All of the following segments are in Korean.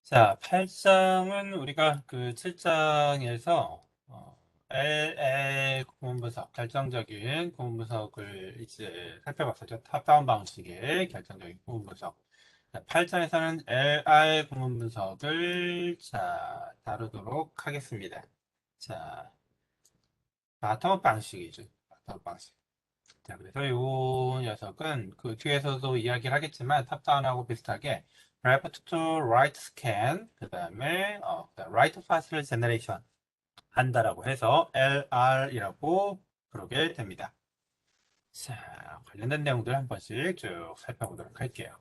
자, 8장은 우리가 그 7장에서 LL 구문분석, 결정적인 구문분석을 이제 살펴봤었죠. 탑다운 방식의 결정적인 구문분석. 8장에서는 LR 구문분석을 다루도록 하겠습니다. 자, 바텀업 방식이죠. 바텀업 방식. 자, 그래서 이 녀석은 그 뒤에서도 이야기를 하겠지만 탑다운하고 비슷하게 left to right scan 그다음에 right parcel generation 한다라고 해서 LR이라고 부르게 됩니다. 자, 관련된 내용들 한 번씩 쭉 살펴보도록 할게요.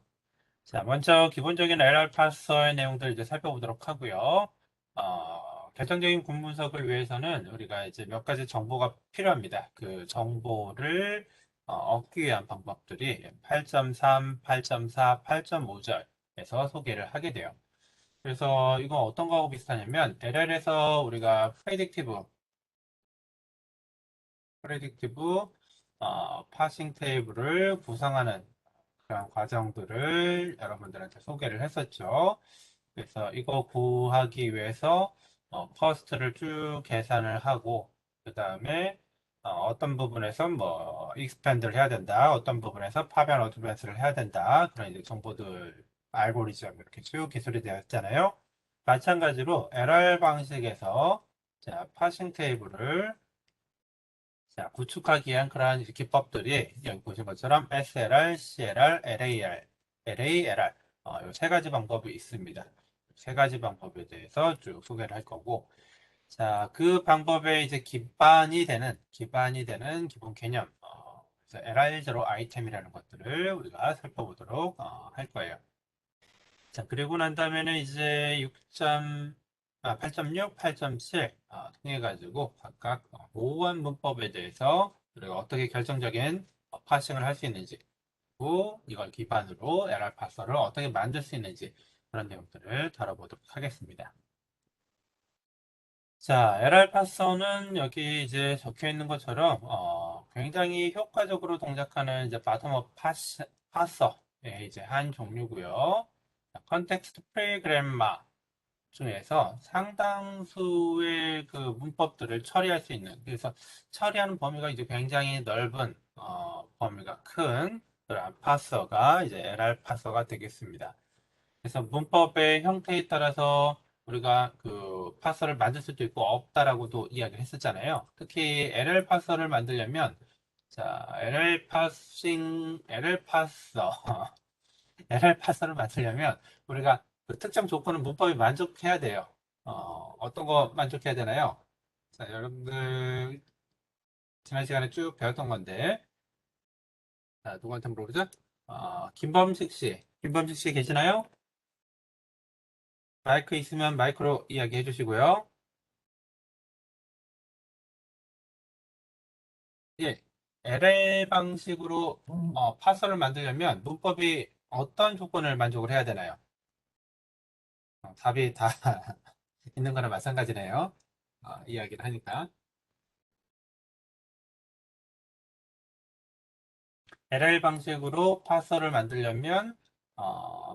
자, 먼저 기본적인 LR 파서의 내용들 이제 살펴보도록 하고요. 결정적인 군분석을 위해서는 우리가 이제 몇 가지 정보가 필요합니다. 그 정보를 얻기 위한 방법들이 8.3, 8.4, 8.5절에서 소개를 하게 돼요. 그래서 이건 어떤 거하고 비슷하냐면 LL에서 우리가 프레딕티브 파싱 테이블을 구성하는 그런 과정들을 여러분들한테 소개를 했었죠. 그래서 이거 구하기 위해서 퍼스트를 쭉 계산을 하고 그 다음에 어떤 부분에서 뭐 익스펜드를 해야 된다, 어떤 부분에서 파변 어드밴스를 해야 된다, 그런 이제 정보들 알고리즘 이렇게 쭉 기술이 되어 있잖아요. 마찬가지로 LR 방식에서 자, 파싱 테이블을 자, 구축하기 위한 그러한 기법들이 여기 보신 것처럼 SLR, CLR, LAR, LALR 이 세 가지 방법이 있습니다. 세 가지 방법에 대해서 쭉 소개를 할 거고, 자, 그 방법에 이제 기반이 되는 기본 개념, 그래서 LR0 아이템이라는 것들을 우리가 살펴보도록 할 거예요. 자, 그리고 난 다음에는 이제 8.6, 8.7 통해 가지고 각각 모호한 문법에 대해서 우리가 어떻게 결정적인 파싱을 할 수 있는지, 그리고 이걸 기반으로 LR 파서를 어떻게 만들 수 있는지 그런 내용들을 다뤄보도록 하겠습니다. 자, LR 파서는 여기 이제 적혀 있는 것처럼 굉장히 효과적으로 동작하는 이제 바텀업 파서의 이제 한 종류고요. 컨텍스트 프로그램마 중에서 상당수의 그 문법들을 처리할 수 있는, 그래서 처리하는 범위가 이제 굉장히 넓은 범위가 큰 그런 파서가 이제 LR 파서가 되겠습니다. 그래서 문법의 형태에 따라서 우리가 그 파서를 만들 수도 있고 없다라고도 이야기를 했었잖아요. 특히 LL 파서를 만들려면 자, LL 파서 LL 파서를 만들려면 우리가 그 특정 조건은 문법이 만족해야 돼요. 어떤 거 만족해야 되나요? 자, 여러분들 지난 시간에 쭉 배웠던 건데, 자, 누구한테 물어보자? 김범식 씨 계시나요? 마이크 있으면 마이크로 이야기해 주시고요. 예, LL 방식으로 파서를 만들려면 문법이 어떤 조건을 만족을 해야 되나요? 답이 다 있는 거나 마찬가지네요. 이야기를 하니까. LL 방식으로 파서를 만들려면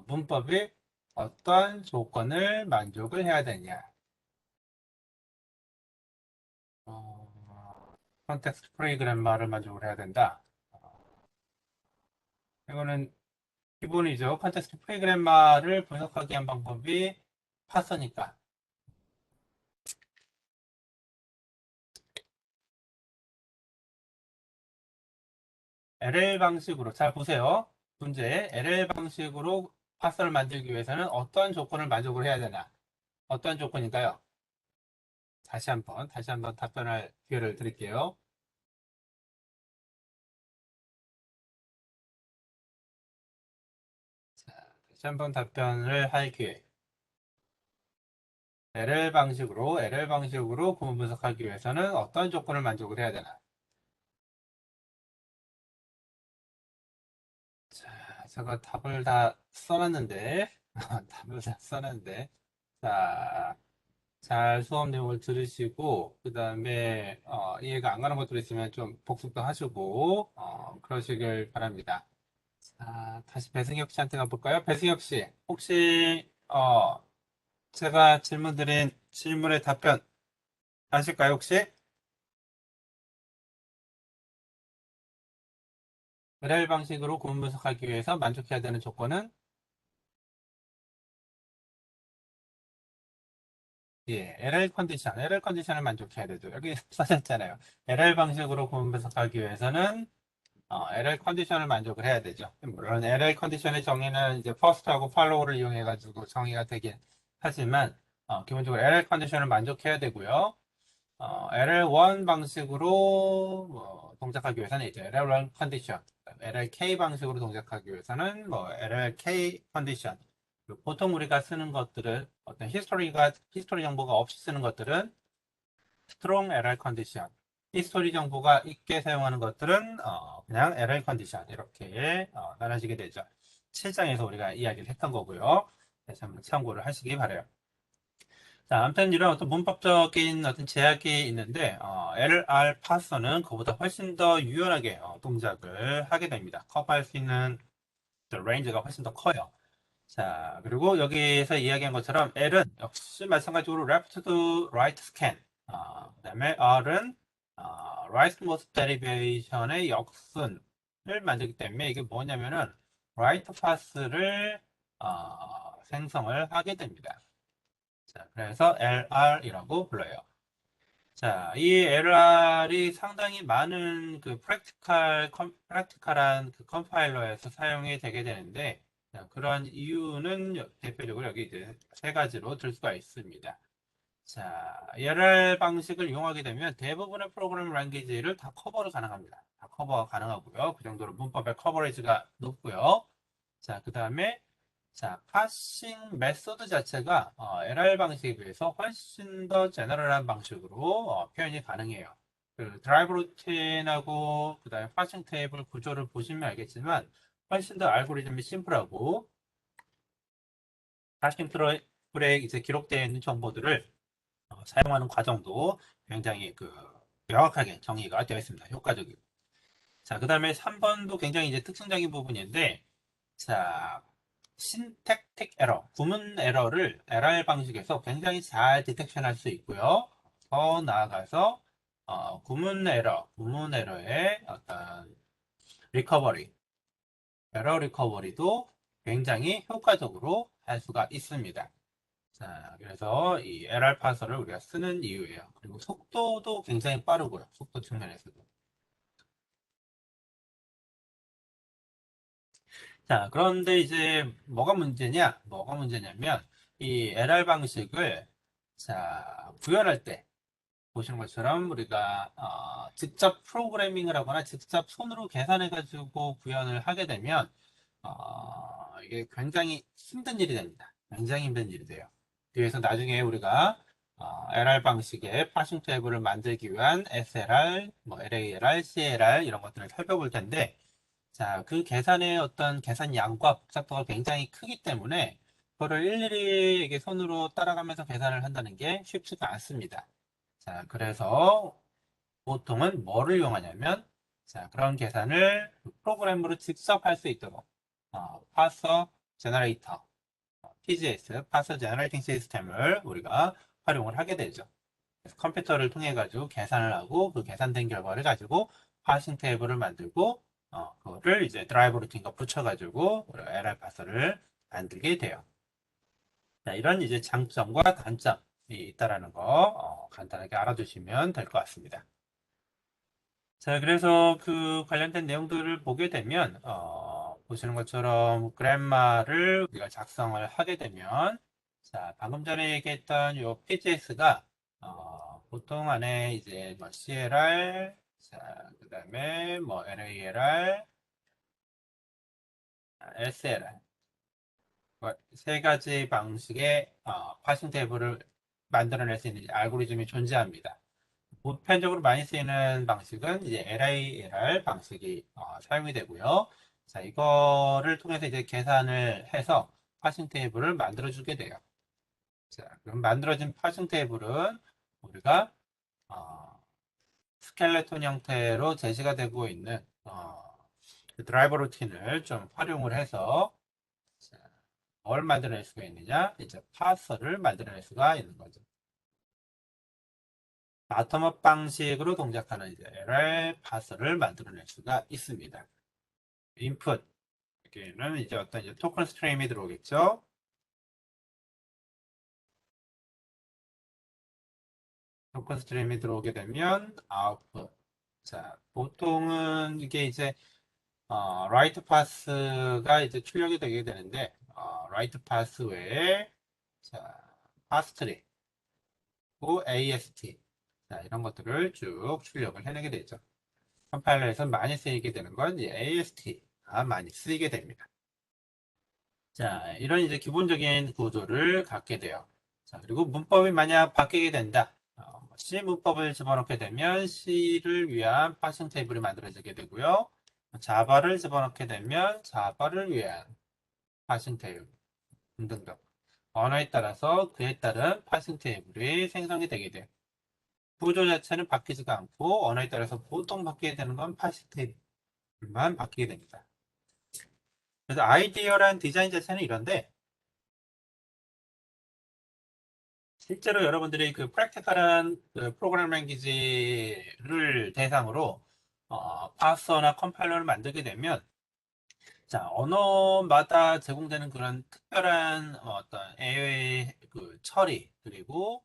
문법이 어떤 조건을 만족을 해야 되냐. 컨텍스트 프로그램마를 만족을 해야 된다. 이거는 기본이죠. 컨텍스트 프로그램마를 분석하기 위한 방법이 파서니까. LL 방식으로 잘 보세요. 문제 LL 방식으로 파서를 만들기 위해서는 어떤 조건을 만족을 해야 되나? 어떤 조건일까요? 다시 한번 답변할 기회를 드릴게요. 자, 다시 한번 답변을 할 기회. LL 방식으로 구문 분석하기 위해서는 어떤 조건을 만족을 해야 되나? 자, 제가 답을 다 써놨는데, 답을 다 써놨는데, 자, 잘 수업 내용을 들으시고, 그 다음에, 이해가 안 가는 것들 있으면 좀 복습도 하시고, 그러시길 바랍니다. 자, 다시 배승혁 씨한테 가볼까요? 배승혁 씨, 혹시, 제가 질문 드린 질문에 답변 하실까요, 혹시? LL 방식으로 구분 분석하기 위해서 만족해야 되는 조건은 예, LL 컨디션, LL 컨디션을 만족해야 되죠. 여기 써졌잖아요. LL 방식으로 구분 분석하기 위해서는 LL 컨디션을 만족을 해야 되죠. 물론 LL 컨디션의 정의는 이제 first하고 follow를 이용해 가지고 정의가 되긴 하지만 기본적으로 LL 컨디션을 만족해야 되고요. LL1 방식으로 동작하기 위해서는 이제 LL1 컨디션, LLK 방식으로 동작하기 위해서는 뭐 LLK 컨디션. 보통 우리가 쓰는 것들은 어떤 히스토리 정보가 없이 쓰는 것들은 strong LL 컨디션. 히스토리 정보가 있게 사용하는 것들은 그냥 LL 컨디션 이렇게 나눠지게 되죠. 7장에서 우리가 이야기를 했던 거고요. 다시 한번 참고를 하시기 바래요. 자, 아무튼 이런 어떤 문법적인 어떤 제약이 있는데 LR 파서는 그보다 훨씬 더 유연하게 동작을 하게 됩니다. 커버할 수 있는 레인지가 훨씬 더 커요. 자, 그리고 여기서 이야기한 것처럼 L은 역시 마찬가지로 left to right scan. 그다음에 R은 rightmost derivation의 역순을 만들기 때문에 이게 뭐냐면은 right path를 생성을 하게 됩니다. 자, 그래서 LR이라고 불러요. 자, 이 LR이 상당히 많은 그 프랙티컬한 그 컴파일러에서 사용이 되게 되는데, 자, 그런 이유는 대표적으로 여기 이제 세 가지로 들 수가 있습니다. 자, LR 방식을 이용하게 되면 대부분의 프로그램 랭귀지를 다 커버를 가능합니다. 다 커버가 가능하고요. 그 정도로 문법의 커버리지가 높고요. 자, 그 다음에 자, 파싱 메소드 자체가 LR 방식에 비해서 훨씬 더 제너럴한 방식으로 표현이 가능해요. 그 드라이브 루틴하고 그다음에 파싱 테이블 구조를 보시면 알겠지만 훨씬 더 알고리즘이 심플하고 파싱 테이블에 이제 기록되어 있는 정보들을 사용하는 과정도 굉장히 그 명확하게 정의가 되어 있습니다. 효과적이고. 자, 그다음에 3번도 굉장히 이제 특징적인 부분인데 자, 신택틱 에러, 구문 에러를 LR 방식에서 굉장히 잘 디텍션할 수 있고요. 더 나아가서 구문 에러의 어떤 리커버리, 에러 리커버리도 굉장히 효과적으로 할 수가 있습니다. 자, 그래서 이 LR 파서를 우리가 쓰는 이유예요. 그리고 속도도 굉장히 빠르고요. 속도 측면에서도. 자, 그런데 이제 뭐가 문제냐면 이 LR 방식을 자, 구현할 때 보시는 것처럼 우리가 직접 프로그래밍을 하거나 직접 손으로 계산해 가지고 구현을 하게 되면 이게 굉장히 힘든 일이 됩니다. 굉장히 힘든 일이 돼요. 그래서 나중에 우리가 LR 방식의 파싱 테이블을 만들기 위한 SLR, 뭐 LALR, CLR 이런 것들을 살펴볼 텐데 자, 그 계산의 어떤 계산 양과 복잡도가 굉장히 크기 때문에 그거를 일일이 이게 손으로 따라가면서 계산을 한다는 게 쉽지가 않습니다. 자, 그래서 보통은 뭐를 이용하냐면 자, 그런 계산을 프로그램으로 직접 할 수 있도록 파서 제너레이터, PGS, 파서 제너레이팅 시스템을 우리가 활용을 하게 되죠. 그래서 컴퓨터를 통해 가지고 계산을 하고 그 계산된 결과를 가지고 파싱 테이블을 만들고 그거를 이제 드라이브 루틴과 붙여 가지고 LR 파서를 만들게 돼요. 자, 이런 이제 장점과 단점이 있다라는 거 간단하게 알아두시면 될 것 같습니다. 자, 그래서 그 관련된 내용들을 보게 되면 보시는 것처럼 그래마를 우리가 작성을 하게 되면 자, 방금 전에 얘기했던 요 PGS가 보통 안에 이제 뭐 CLR, 자, 그다음에 뭐 LALR, SLR 세 가지 방식의 파싱 테이블을 만들어낼 수 있는 알고리즘이 존재합니다. 보편적으로 많이 쓰이는 방식은 이제 LILR 방식이 사용이 되고요. 자, 이거를 통해서 이제 계산을 해서 파싱 테이블을 만들어 주게 돼요. 자, 그럼 만들어진 파싱 테이블은 우리가 스켈레톤 형태로 제시가 되고 있는 그 드라이버 루틴을 좀 활용을 해서 뭘 만들어낼 수가 있느냐? 이제 파서를 만들어낼 수가 있는 거죠. 바텀업 방식으로 동작하는 이제 LR 파서를 만들어낼 수가 있습니다. 인풋 여기는 이제 어떤 이제 토큰 스트리밍이 들어오겠죠. 토큰 스트리밍이 들어오게 되면 아웃풋. 자, 보통은 이게 이제 라이트 파스가 이제 출력이 되게 되는데 라이트 파스 외에 자, 파스트리, 또 AST 자, 이런 것들을 쭉 출력을 해내게 되죠. 컴파일러에서 많이 쓰이게 되는 건 이제 AST가 많이 쓰이게 됩니다. 자, 이런 이제 기본적인 구조를 갖게 돼요. 자, 그리고 문법이 만약 바뀌게 된다. C 문법을 집어넣게 되면 C를 위한 파싱 테이블이 만들어지게 되고요. 자바를 집어넣게 되면 자바를 위한 파싱 테이블 등등등. 언어에 따라서 그에 따른 파싱 테이블이 생성이 되게 돼요. 구조 자체는 바뀌지가 않고 언어에 따라서 보통 바뀌게 되는 건 파싱 테이블만 바뀌게 됩니다. 그래서 아이디어란 디자인 자체는 이런데 실제로 여러분들이 그 프랙티컬한 그 프로그램 랭귀지를 대상으로 파서나 컴파일러를 만들게 되면 자, 언어마다 제공되는 그런 특별한 어떤 AI 그 처리 그리고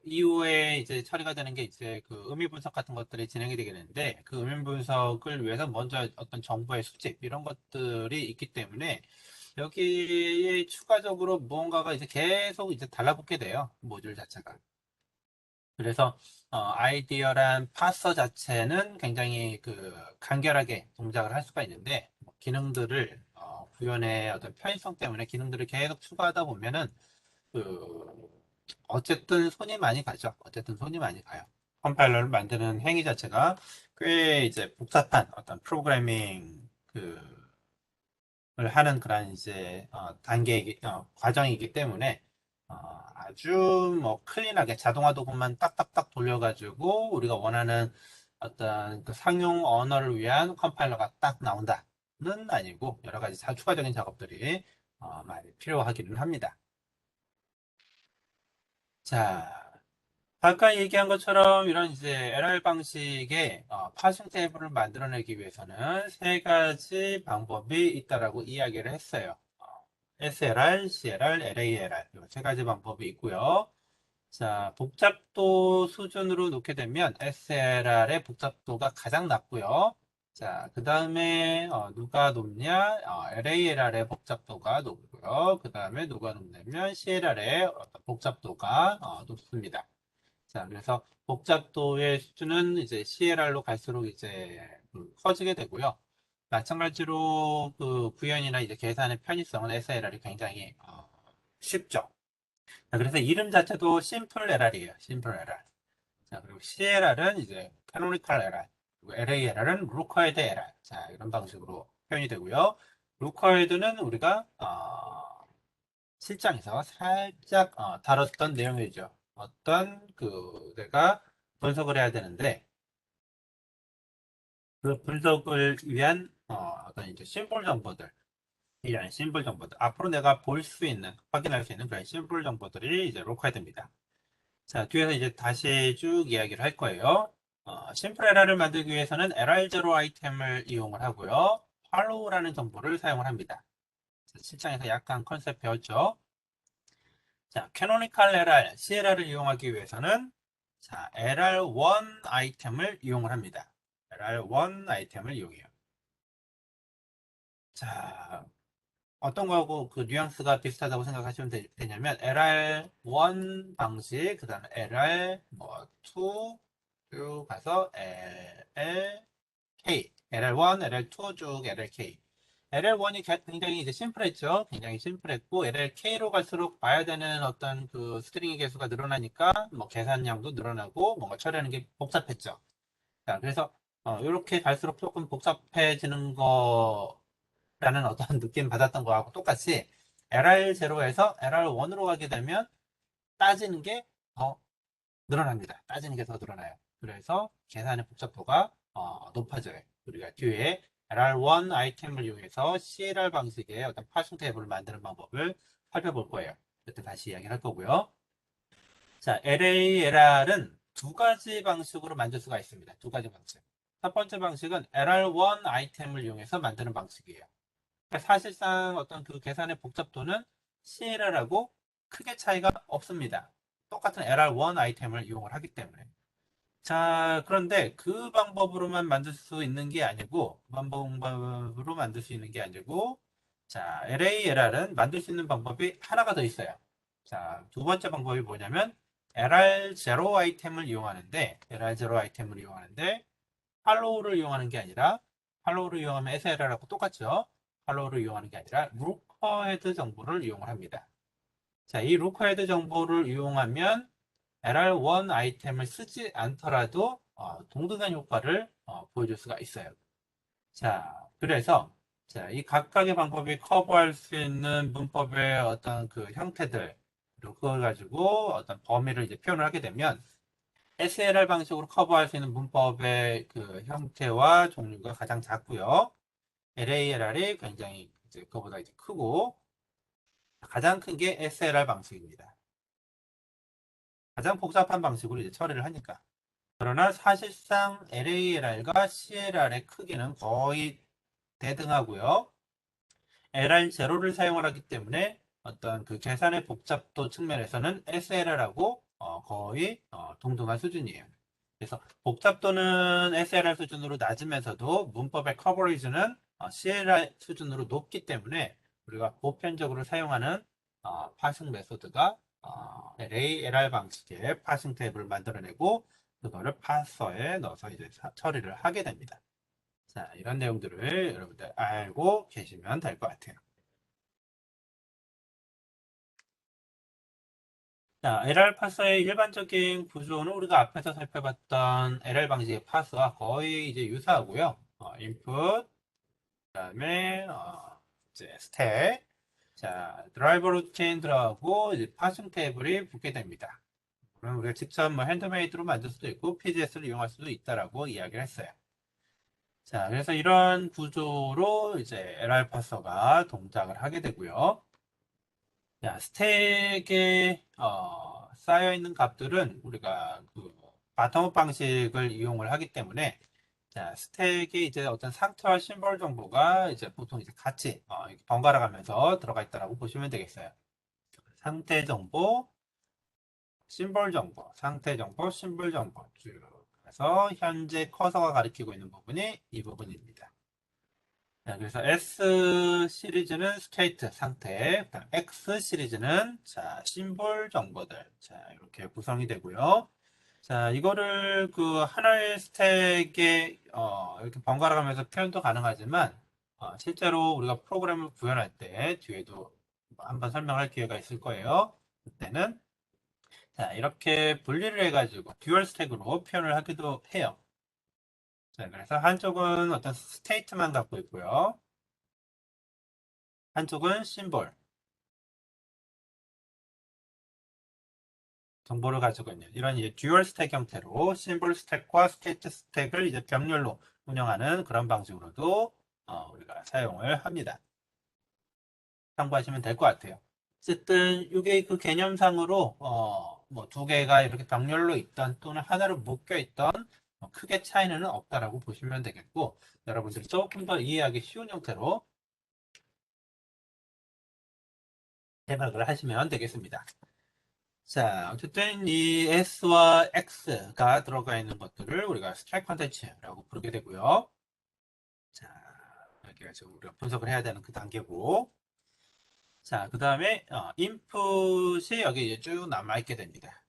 이후에 이제 처리가 되는 게 이제 그 의미 분석 같은 것들이 진행이 되게 되는데 그 의미 분석을 위해서 먼저 어떤 정보의 수집 이런 것들이 있기 때문에 여기에 추가적으로 무언가가 이제 계속 이제 달라붙게 돼요. 모듈 자체가. 그래서 아이디어란 파서 자체는 굉장히 그 간결하게 동작을 할 수가 있는데 뭐 기능들을 구현의 어떤 편의성 때문에 기능들을 계속 추가하다 보면은 그 어쨌든 손이 많이 가죠. 어쨌든 손이 많이 가요. 컴파일러를 만드는 행위 자체가 꽤 이제 복잡한 어떤 프로그래밍 그 하는 그런 이제 과정이기 때문에 아주 뭐 클린하게 자동화 도구만 딱딱딱 돌려가지고 우리가 원하는 어떤 그 상용 언어를 위한 컴파일러가 딱 나온다는 아니고 여러 가지 추가적인 작업들이 많이 필요하기는 합니다. 자, 아까 얘기한 것처럼 이런 이제 LR 방식의 파싱 테이블을 만들어내기 위해서는 세 가지 방법이 있다라고 이야기를 했어요. SLR, CLR, LALR 이세 가지 방법이 있고요. 자, 복잡도 수준으로 놓게 되면 SLR의 복잡도가 가장 낮고요. 자, 그 다음에 누가 높냐? LALR의 복잡도가 높고요. 그 다음에 누가 높냐면 CLR의 복잡도가 높습니다. 자, 그래서 복잡도의 수준은 이제 CLR로 갈수록 이제 커지게 되고요. 마찬가지로 그 구현이나 이제 계산의 편의성은 SLR이 굉장히 쉽죠. 자, 그래서 이름 자체도 심플 LR이에요. 심플 LR. 자, 그리고 CLR은 이제 캐노니컬 LR, 그리고 LALR은 Required LR. 자, 이런 방식으로 표현이 되고요. Required는 우리가 실장에서 살짝 다뤘던 내용이죠. 어떤 그 내가 분석을 해야 되는데 그 분석을 위한 어떤 이제 심플 정보들 이런 심플 정보들 앞으로 내가 볼 수 있는 확인할 수 있는 그런 심플 정보들이 이제 로컬됩니다. 자, 뒤에서 이제 다시 쭉 이야기를 할 거예요. 심플 에러를 만들기 위해서는 LR0 아이템을 이용을 하고요. follow라는 정보를 사용을 합니다. 자, 실장에서 약간 컨셉 배웠죠. 자, 캐노니컬 LR, CLR을 이용하기 위해서는 자, LR1 아이템을 이용을 합니다. LR1 아이템을 이용해요. 자, 어떤 거하고 그 뉘앙스가 비슷하다고 생각하시면 되냐면 LR1 방식, 그 다음에 LR 뭐 2, 쭉 가서 LLK, LR1, LR2 쭉 LLK. LL1이 굉장히 이제 심플했죠. 굉장히 심플했고 LLK로 갈수록 봐야 되는 어떤 그 스트링의 개수가 늘어나니까 뭐 계산량도 늘어나고 뭔가 처리하는 게 복잡했죠. 자, 그래서 이렇게 갈수록 조금 복잡해지는 거라는 어떤 느낌 받았던 거하고 똑같이 LR0에서 LR1으로 가게 되면 따지는 게 더 늘어납니다. 따지는 게 더 늘어나요. 그래서 계산의 복잡도가 높아져요. 우리가 뒤에 LR1 아이템을 이용해서 CLR 방식의 어떤 파싱 테이블을 만드는 방법을 살펴볼 거예요. 이때 다시 이야기를 할 거고요. 자, LA, LR은 두 가지 방식으로 만들 수가 있습니다. 두 가지 방식. 첫 번째 방식은 LR1 아이템을 이용해서 만드는 방식이에요. 그러니까 사실상 어떤 그 계산의 복잡도는 CLR하고 크게 차이가 없습니다. 똑같은 LR1 아이템을 이용을 하기 때문에. 자, 그런데 그 방법으로만 만들 수 있는 게 아니고, 그 방법으로 만들 수 있는 게 아니고, 자, LA, LR은 만들 수 있는 방법이 하나가 더 있어요. 자, 두 번째 방법이 뭐냐면, LR0 아이템을 이용하는데, LR0 아이템을 이용하는데, 할로우를 이용하는 게 아니라, 할로우를 이용하면 SLR하고 똑같죠? 할로우를 이용하는 게 아니라, 루커헤드 정보를 이용을 합니다. 자, 이 루커헤드 정보를 이용하면, LR1 아이템을 쓰지 않더라도 동등한 효과를 보여줄 수가 있어요. 자, 그래서 자, 이 각각의 방법이 커버할 수 있는 문법의 어떤 그 형태들, 그리고 그걸 가지고 어떤 범위를 이제 표현을 하게 되면 SLR 방식으로 커버할 수 있는 문법의 그 형태와 종류가 가장 작고요. LALR이 굉장히 이제 그거보다 이제 크고 가장 큰 게 SLR 방식입니다. 가장 복잡한 방식으로 이제 처리를 하니까. 그러나 사실상 LALR과 CLR의 크기는 거의 대등하고요. LR0를 사용을 하기 때문에 어떤 그 계산의 복잡도 측면에서는 SLR하고 거의 동등한 수준이에요. 그래서 복잡도는 SLR 수준으로 낮으면서도 문법의 커버리지는 CLR 수준으로 높기 때문에 우리가 보편적으로 사용하는 파싱 메소드가 LALR 방식의 파싱 탭을 만들어내고 그거를 파서에 넣어서 이제 처리를 하게 됩니다. 자, 이런 내용들을 여러분들 알고 계시면 될 것 같아요. 자, LR 파서의 일반적인 구조는 우리가 앞에서 살펴봤던 LR 방식의 파서와 거의 이제 유사하고요. 인풋, 그다음에 이제 스택, 자, 드라이버 루틴 들어가고 이제 파싱 테이블이 붙게 됩니다. 그럼 우리가 직접 뭐 핸드메이드로 만들 수도 있고 PGS를 이용할 수도 있다라고 이야기를 했어요. 자, 그래서 이런 구조로 이제 LR 파서가 동작을 하게 되고요. 자, 스택에 쌓여 있는 값들은 우리가 그 바텀업 방식을 이용을 하기 때문에 자, 스택에 이제 어떤 상태와 심벌 정보가 이제 보통 이제 같이 이렇게 번갈아 가면서 들어가 있다라고 보시면 되겠어요. 상태 정보, 심벌 정보, 상태 정보, 심벌 정보 쭉. 그래서 현재 커서가 가리키고 있는 부분이 이 부분입니다. 자, 그래서 S 시리즈는 스테이트 상태, 그다음 X 시리즈는 자, 심볼 정보들. 자, 이렇게 구성이 되고요. 자, 이거를 그 하나의 스택에 이렇게 번갈아 가면서 표현도 가능하지만 실제로 우리가 프로그램을 구현할 때 뒤에도 한번 설명할 기회가 있을 거예요. 그때는 자, 이렇게 분리를 해가지고 듀얼 스택으로 표현을 하기도 해요. 자, 그래서 한쪽은 어떤 스테이트만 갖고 있고요. 한쪽은 심볼, 정보를 가지고 있는 이런 이제 듀얼 스택 형태로 심볼 스택과 스테이트 스택을 이제 병렬로 운영하는 그런 방식으로도 우리가 사용을 합니다. 참고하시면 될 것 같아요. 어쨌든 이게 그 개념상으로 뭐 두 개가 이렇게 병렬로 있던 또는 하나로 묶여 있던 크게 차이는 없다라고 보시면 되겠고 여러분들이 조금 더 이해하기 쉬운 형태로 생각을 하시면 되겠습니다. 자, 어쨌든 이 S와 X가 들어가 있는 것들을 우리가 스트라이크 컨텐츠라고 부르게 되고요. 자, 여기가 지금 우리가 분석을 해야 되는 그 단계고. 자, 그 다음에 인풋이 여기 이제 쭉 남아있게 됩니다.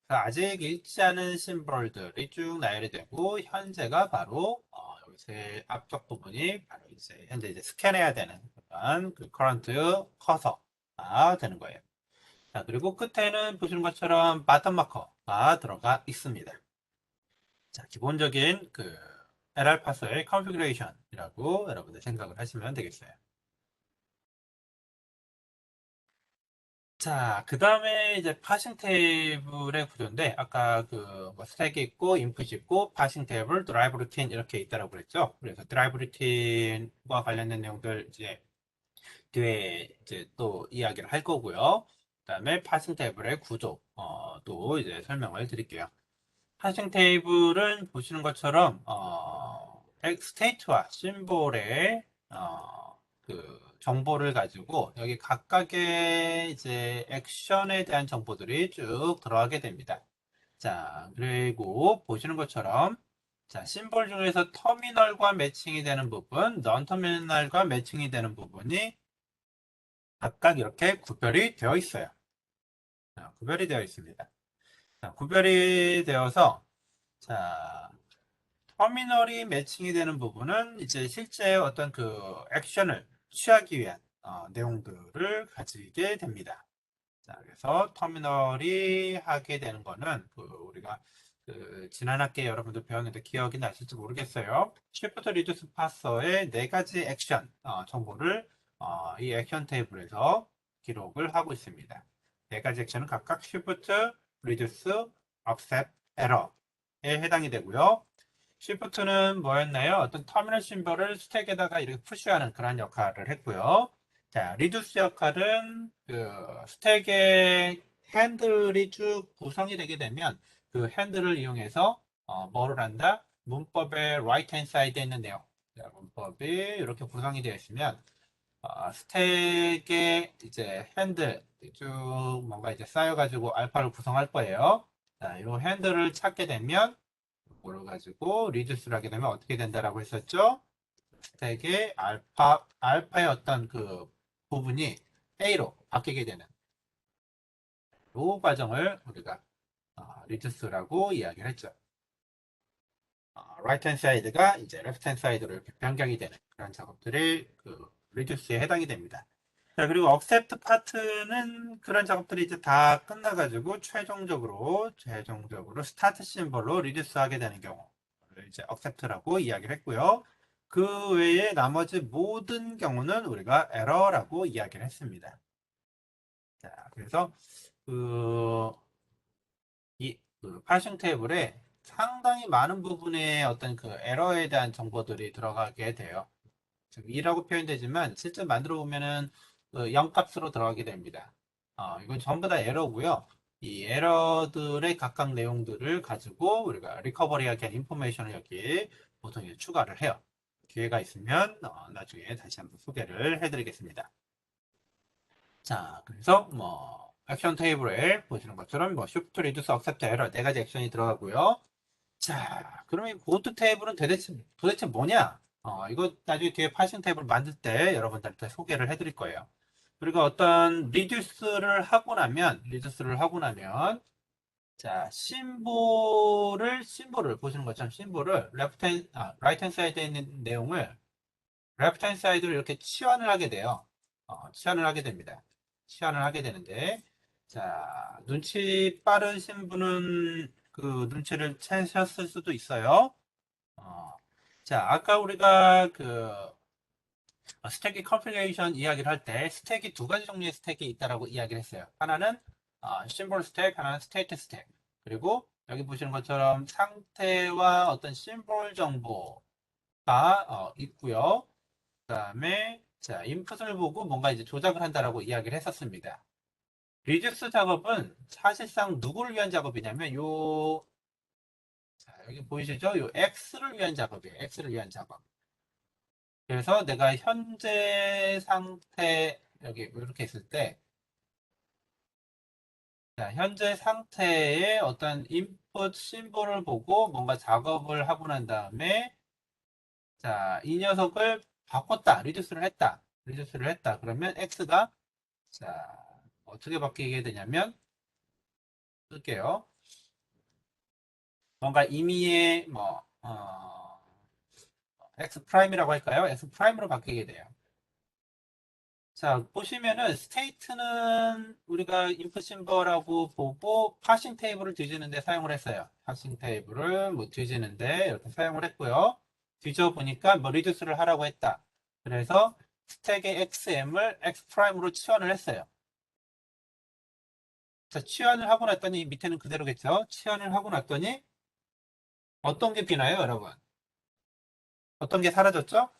자, 아직 읽지 않은 심볼들이 쭉 나열이 되고, 현재가 바로 여기 제 앞쪽 부분이 바로 이제 현재 이제 스캔해야 되는 그런 그 커런트 커서가 되는 거예요. 자, 그리고 끝에는 보시는 것처럼 바텀 마커가 들어가 있습니다. 자, 기본적인 그 LR 파서의 컨피그레이션이라고 여러분들 생각을 하시면 되겠어요. 자, 그 다음에 이제 파싱 테이블의 구조인데, 아까 뭐 스택이 있고, 인풋이 있고, 파싱 테이블, 드라이브 루틴 이렇게 있다고 그랬죠. 그래서 드라이브 루틴과 관련된 내용들 이제 뒤에 이제 또 이야기를 할 거고요. 그 다음에 파싱 테이블의 구조, 또 이제 설명을 드릴게요. 파싱 테이블은 보시는 것처럼, 스테이트와 심볼의, 그 정보를 가지고 여기 각각의 이제 액션에 대한 정보들이 쭉 들어가게 됩니다. 자, 그리고 보시는 것처럼 자, 심볼 중에서 터미널과 매칭이 되는 부분, 넌 터미널과 매칭이 되는 부분이 각각 이렇게 구별이 되어 있어요. 자, 구별이 되어 있습니다. 자, 구별이 되어서 자, 터미널이 매칭이 되는 부분은 이제 실제 어떤 그 액션을 취하기 위한 내용들을 가지게 됩니다. 자, 그래서 터미널이 하게 되는 거는 우리가 지난 학기에 여러분들 배웠는데 기억이 나실지 모르겠어요. Shift Reduce Parser의 네 가지 액션 정보를 이 액션 테이블에서 기록을 하고 있습니다. 네 가지 액션은 각각 Shift, Reduce, Accept, Error에 해당이 되고요. Shift는 뭐였나요? 어떤 터미널 심볼을 스택에다가 이렇게 푸시하는 그런 역할을 했고요. 자, 리두스 역할은 스택의 핸들이 쭉 구성이 되게 되면 그 핸들을 이용해서 뭐를 한다? 문법의 right hand side에 있는 내용. 자, 문법이 이렇게 구성이 되어 있으면 스택의 이제 핸들 쭉 뭔가 이제 쌓여가지고 알파를 구성할 거예요. 자, 이 핸들을 찾게 되면 이걸 가지고 리듀스를 하게 되면 어떻게 된다라고 했었죠? 스택의 알파의 어떤 그 부분이 A로 바뀌게 되는 이 과정을 우리가 리듀스라고 이야기를 했죠. right hand side가 이제 left hand side로 이렇게 변경이 되는 그런 작업들이 리듀스에 해당이 됩니다. 자, 그리고 accept 파트는 그런 작업들이 이제 다 끝나가지고 최종적으로 스타트 심볼로 리듀스 하게 되는 경우 이제 accept라고 이야기를 했고요. 그 외에 나머지 모든 경우는 우리가 error라고 이야기를 했습니다. 자, 그래서 그, 파싱 테이블에 상당히 많은 부분의 어떤 그 에러에 대한 정보들이 들어가게 돼요. 지금 2라고 표현되지만 실제 만들어 보면은 0값으로 들어가게 됩니다. 이건 전부 다 에러고요. 이 에러들의 각각 내용들을 가지고 우리가 리커버리하기 위한 인포메이션을 여기 보통 이제 추가를 해요. 기회가 있으면 나중에 다시 한번 소개를 해드리겠습니다. 자, 그래서 뭐 액션 테이블에 보시는 것처럼 뭐 shift, reduce, accept, error 네 가지 액션이 들어가고요. 자, 그러면 이 고트 테이블은 도대체 뭐냐? 이거 나중에 뒤에 파싱 테이블 만들 때 여러분들한테 소개를 해드릴 거예요. 그리고 어떤 리듀스를 하고 나면, 자, 심볼을 보시는 것처럼 심볼을 라이트 핸 사이드에 있는 내용을 레프트 핸 사이드로 이렇게 치환을 하게 돼요. 치환을 하게 됩니다. 치환을 하게 되는데, 자, 눈치 빠르신 분은 그 눈치를 채셨을 수도 있어요. 어, 자, 아까 우리가 스택이 컴필레이션 이야기를 할 때 스택이 두 가지 종류의 스택이 있다라고 이야기를 했어요. 하나는 심볼 스택, 하나는 스테이트 스택. 그리고 여기 보시는 것처럼 상태와 어떤 심볼 정보가 있고요. 그다음에 자, 인풋을 보고 뭔가 이제 조작을 한다라고 이야기를 했었습니다. 리듀스 작업은 사실상 누구를 위한 작업이냐면 자, 여기 보이시죠? 요 X를 위한 작업이에요. X를 위한 작업. 그래서 내가 현재 상태 여기 이렇게 있을 때 자, 현재 상태의 어떤 인풋 심볼을 보고 뭔가 작업을 하고 난 다음에 자, 이 녀석을 바꿨다. 리듀스를 했다. 그러면 X가 자, 어떻게 바뀌게 되냐면 쓸게요. 뭔가 임의의 x 프라임이라고 할까요? x 프라임으로 바뀌게 돼요. 자, 보시면은 스테이트는 우리가 인풋 심벌하고 보고 파싱 테이블을 뒤지는데 사용을 했어요. 파싱 테이블을 뭐 뒤지는데 이렇게 사용을 했고요. 뒤져 보니까 뭐 리듀스를 하라고 했다. 그래서 스택의 xm을 x 프라임으로 치환을 했어요. 자, 치환을 하고 났더니 밑에는 그대로겠죠? 치환을 하고 났더니 어떤 게 비나요, 여러분? 어떤 게 사라졌죠?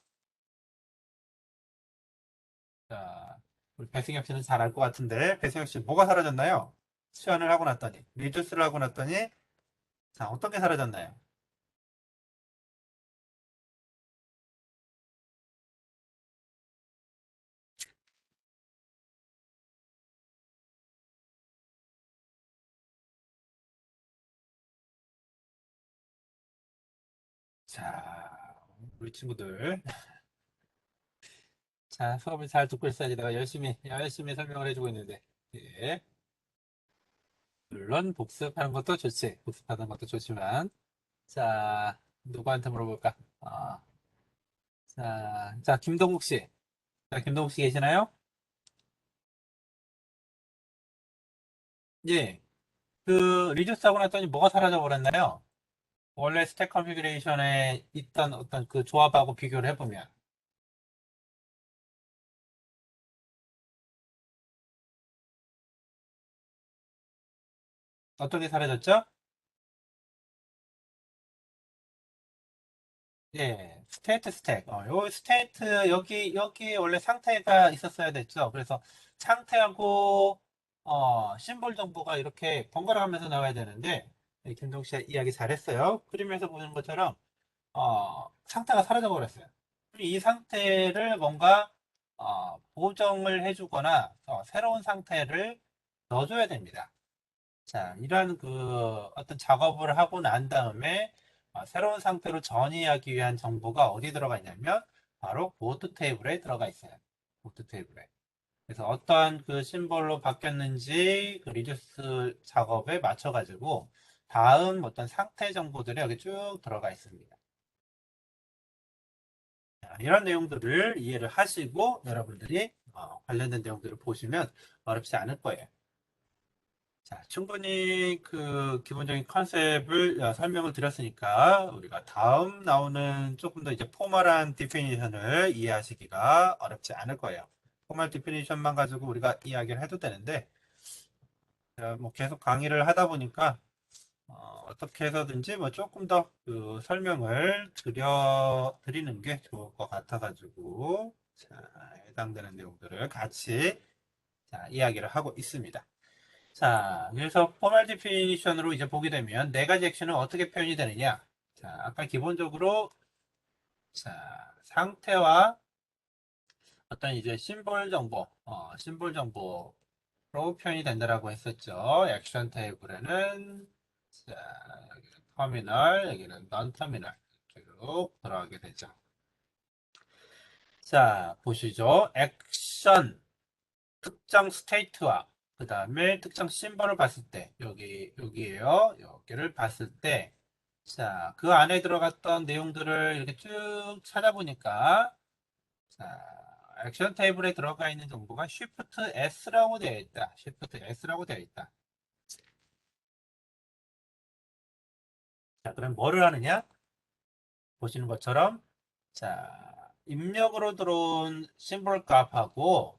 자, 우리 배승엽 씨는 잘 알 것 같은데 배승엽 씨 뭐가 사라졌나요? 치환을 하고 났더니 리듀스를 하고 났더니 자, 어떤 게 사라졌나요? 자, 우리 친구들 자, 수업을 잘 듣고 있어야지 내가 열심히 설명을 해주고 있는데 예. 물론 복습하는 것도 좋지. 복습하는 것도 좋지만 자, 누구한테 물어볼까? 자, 김동국 씨. 자, 김동국 씨 계시나요? 예. 그 리듀스 하고 났더니 뭐가 사라져 버렸나요? 원래 스택 컨피그레이션에 있던 어떤 그 조합하고 비교를 해보면 어떤 게 사라졌죠? 예, 스테이트 스택. 요 스테이트 여기 원래 상태가 있었어야 됐죠. 그래서 상태하고 심볼 정보가 이렇게 번갈아 가면서 나와야 되는데 김동 씨 이야기 잘했어요. 그림에서 보는 것처럼 상태가 사라져 버렸어요. 이 상태를 뭔가 보정을 해주거나 새로운 상태를 넣어줘야 됩니다. 자, 이런 그 어떤 작업을 하고 난 다음에 새로운 상태로 전이하기 위한 정보가 어디 들어가 있냐면 바로 보트 테이블에 들어가 있어요. 보트 테이블에. 그래서 어떠한 그 심볼로 바뀌었는지 그 리듀스 작업에 맞춰가지고 다음 어떤 상태 정보들이 여기 쭉 들어가 있습니다. 자, 이런 내용들을 이해를 하시고 여러분들이 관련된 내용들을 보시면 어렵지 않을 거예요. 자, 충분히 그 기본적인 컨셉을 설명을 드렸으니까 우리가 다음 나오는 조금 더 이제 포멀한 디피니션을 이해하시기가 어렵지 않을 거예요. 포멀 디피니션만 가지고 우리가 이야기를 해도 되는데 뭐 계속 강의를 하다 보니까 떻게 해서든지 뭐 조금 더 그 설명을 드리는 게 좋을 것 같아가지고 자, 해당되는 내용들을 같이 자, 이야기를 하고 있습니다. 자, 그래서 포멀 디피니션으로 이제 보게 되면 네 가지 액션은 어떻게 표현이 되느냐? 자, 아까 기본적으로 자, 상태와 어떤 이제 심볼 정보로 표현이 된다라고 했었죠. 액션 테이블에는 자, 여기는 터미널, 여기는 넌 터미널 쭉 들어가게 되죠. 자, 보시죠. 액션 특정 스테이트와 그 다음에 특정 심벌을 봤을 때 여기에요. 여기를 봤을 때 자, 그 안에 들어갔던 내용들을 이렇게 쭉 찾아보니까 자, 액션 테이블에 들어가 있는 정보가 Shift S라고 되어 있다. Shift S라고 되어 있다. 자, 그럼 뭐를 하느냐? 보시는 것처럼 자, 입력으로 들어온 심볼 값하고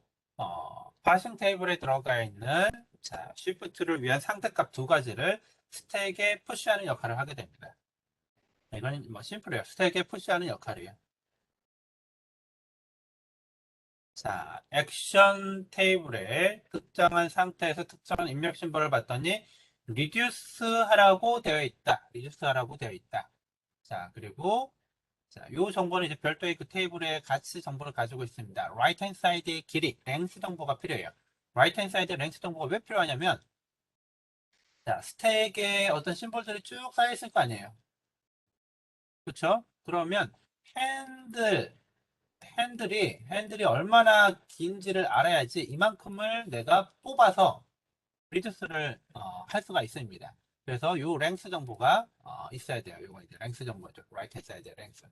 파싱 테이블에 들어가 있는 자, 쉬프트를 위한 상대값 두 가지를 스택에 푸시하는 역할을 하게 됩니다. 이건 뭐 심플해요. 스택에 푸시하는 역할이에요. 자, 액션 테이블에 특정한 상태에서 특정한 입력 심볼을 봤더니 리듀스 하라고 되어 있다. 리듀스 하라고 되어 있다. 자, 그리고 자, 요 정보는 이제 별도의 그 테이블에 같이 정보를 가지고 있습니다. right hand side의 길이, 랭스 정보가 필요해요. right hand side의 랭스 정보가 왜 필요하냐면, 자, 스택에 어떤 심볼들이 쭉 쌓여 있을 거 아니에요. 그렇죠? 그러면 핸들, 핸들이 얼마나 긴지를 알아야지 이만큼을 내가 뽑아서 리듀스를 할 수가 있습니다. 그래서 요 랭스 정보가 있어야 돼요. 요거 이제 랭스 정보죠. right hand side 랭스.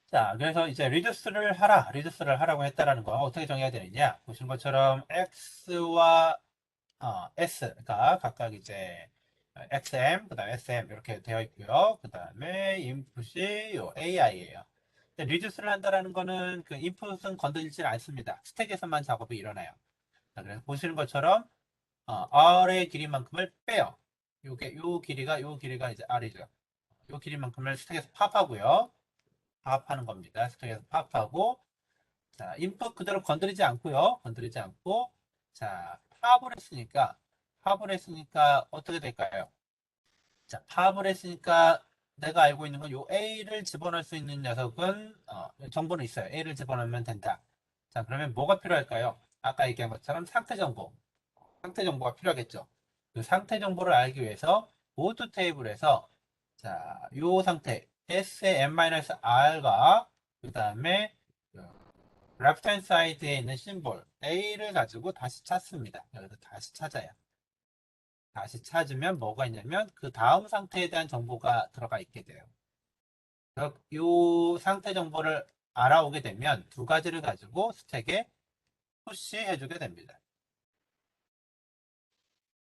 자, 그래서 이제 리듀스를 하라고 했다라는 거 어떻게 정해야 되느냐? 보시는 것처럼 x와 s가 각각 이제 xm, 그다음 sm 이렇게 되어 있고요. 그다음에 인풋이 요 ai예요. 리듀스를 한다라는 거는 그 인풋은 건드리지 않습니다. 스택에서만 작업이 일어나요. 자, 그래서 보시는 것처럼 R의 길이만큼을 빼요. 요 길이가 이제 R이죠. 요 길이만큼을 스택에서 팝하고요. 팝하는 겁니다. 스택에서 팝하고, 자, 인풋 그대로 건드리지 않고요. 건드리지 않고, 자, 팝을 했으니까 어떻게 될까요? 자, 팝을 했으니까 내가 알고 있는 건 요 A를 집어넣을 수 있는 녀석은, 정보는 있어요. A를 집어넣으면 된다. 자, 그러면 뭐가 필요할까요? 아까 얘기한 것처럼 상태 정보가 필요하겠죠. 그 상태 정보를 알기 위해서 모두 테이블에서 자, 요 상태 S의 n-r과 그 다음에 left hand side에 있는 심볼 A를 가지고 다시 찾습니다. 여기서 다시 찾아요. 다시 찾으면 뭐가 있냐면 그 다음 상태에 대한 정보가 들어가 있게 돼요. 그래서 이 상태 정보를 알아오게 되면 두 가지를 가지고 스택에 푸시해주게 됩니다.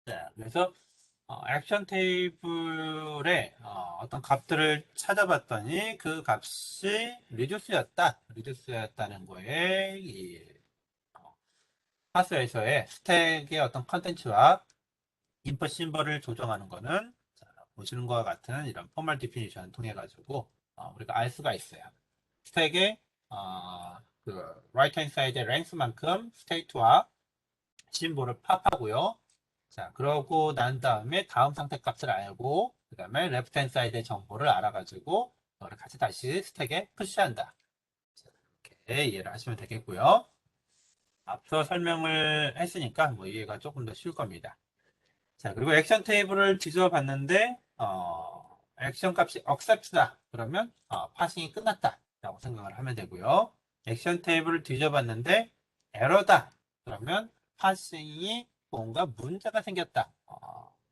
자, 그래서 액션 테이블에 어떤 값들을 찾아봤더니 그 값이 리듀스였다는 거에 이 파스에서의 스택의 어떤 컨텐츠와 인풋 심벌을 조정하는 거는 자, 보시는 것과 같은 이런 포멀 디피니션을 통해 가지고 우리가 알 수가 있어요. 스택의 그 right hand side의 length만큼 스테이트와 심볼을 팝하고요. 자, 그러고 난 다음에 다음 상태 값을 알고 그 다음에 레프트 핸드 사이드의 정보를 알아가지고 이거를 같이 다시 스택에 푸시한다. 이렇게 이해를 하시면 되겠고요. 앞서 설명을 했으니까 뭐 이해가 조금 더 쉬울 겁니다. 자, 그리고 액션 테이블을 뒤져 봤는데 액션 값이 accept다. 그러면 파싱이 끝났다. 라고 생각을 하면 되고요. 액션 테이블을 뒤져 봤는데 에러다. 그러면 파싱이 뭔가 문제가 생겼다.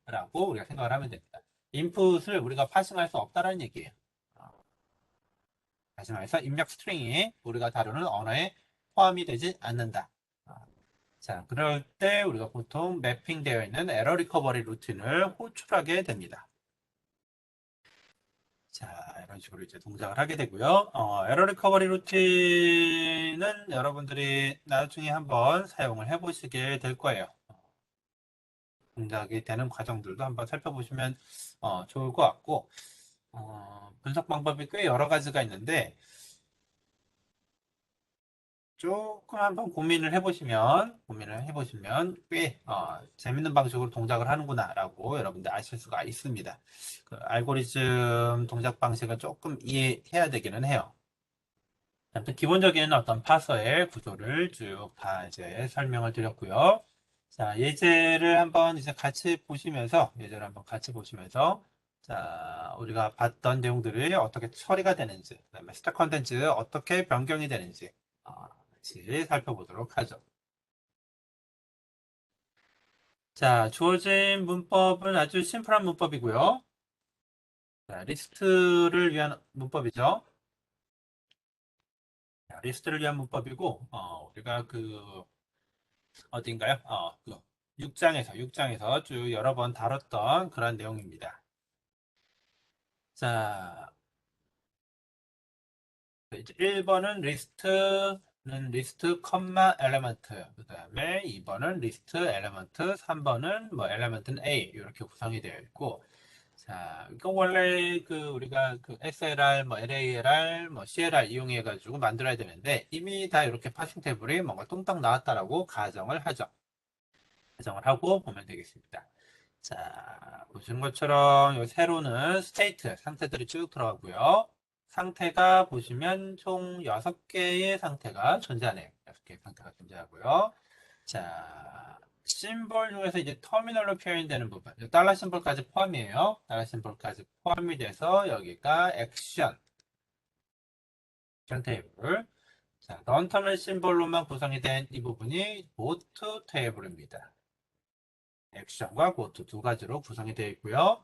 라고 우리가 생각을 하면 됩니다. 인풋을 우리가 파싱할 수 없다라는 얘기예요. 어, 다시 말해서 입력 스트링이 우리가 다루는 언어에 포함이 되지 않는다. 어, 자, 그럴 때 우리가 보통 매핑되어 있는 에러 리커버리 루틴을 호출하게 됩니다. 자, 이런 식으로 이제 동작을 하게 되고요. 에러 리커버리 루틴은 여러분들이 나중에 한번 사용을 해보시게 될 거예요. 동작이 되는 과정들도 한번 살펴보시면 좋을 것 같고, 분석 방법이 꽤 여러 가지가 있는데, 조금 한번 고민을 해보시면 꽤 재밌는 방식으로 동작을 하는구나라고 여러분들 아실 수가 있습니다. 그 알고리즘 동작 방식을 조금 이해해야 되기는 해요. 아무튼 기본적인 어떤 파서의 구조를 쭉 다 이제 설명을 드렸고요. 자, 예제를 한번 같이 보시면서, 자, 우리가 봤던 내용들이 어떻게 처리가 되는지, 그다음에 스택 컨텐츠 어떻게 변경이 되는지, 같이 살펴보도록 하죠. 자, 주어진 문법은 아주 심플한 문법이고요. 자, 리스트를 위한 문법이죠. 자, 리스트를 위한 문법이고, 우리가 어딘가요? 6장에서 쭉 여러 번 다뤘던 그런 내용입니다. 자, 이제 1번은 리스트, 컴마, 엘레먼트. 그 다음에 2번은 리스트, 엘레먼트, 3번은 뭐, 엘레먼트는 A. 이렇게 구성이 되어 있고, 자, 이거 원래 우리가 SLR, 뭐, LALR, 뭐, CLR 이용해가지고 만들어야 되는데, 이미 다 이렇게 파싱 테이블이 뭔가 뚱땅 나왔다라고 가정을 하죠. 가정을 하고 보면 되겠습니다. 자, 보시는 것처럼 요 세로는 스테이트, 상태들이 쭉 들어가고요. 상태가 보시면 총 6개의 상태가 존재하네요. 6개의 상태가 존재하고요. 자, 심볼 중에서 이제 터미널로 표현되는 부분, 달러 심볼까지 포함이에요. 달러 심볼까지 포함이 돼서 여기가 액션 테이블. 자, 넌터널 심볼로만 구성이 된 이 부분이 보트 테이블입니다. 액션과 고트 두 가지로 구성이 되어 있고요.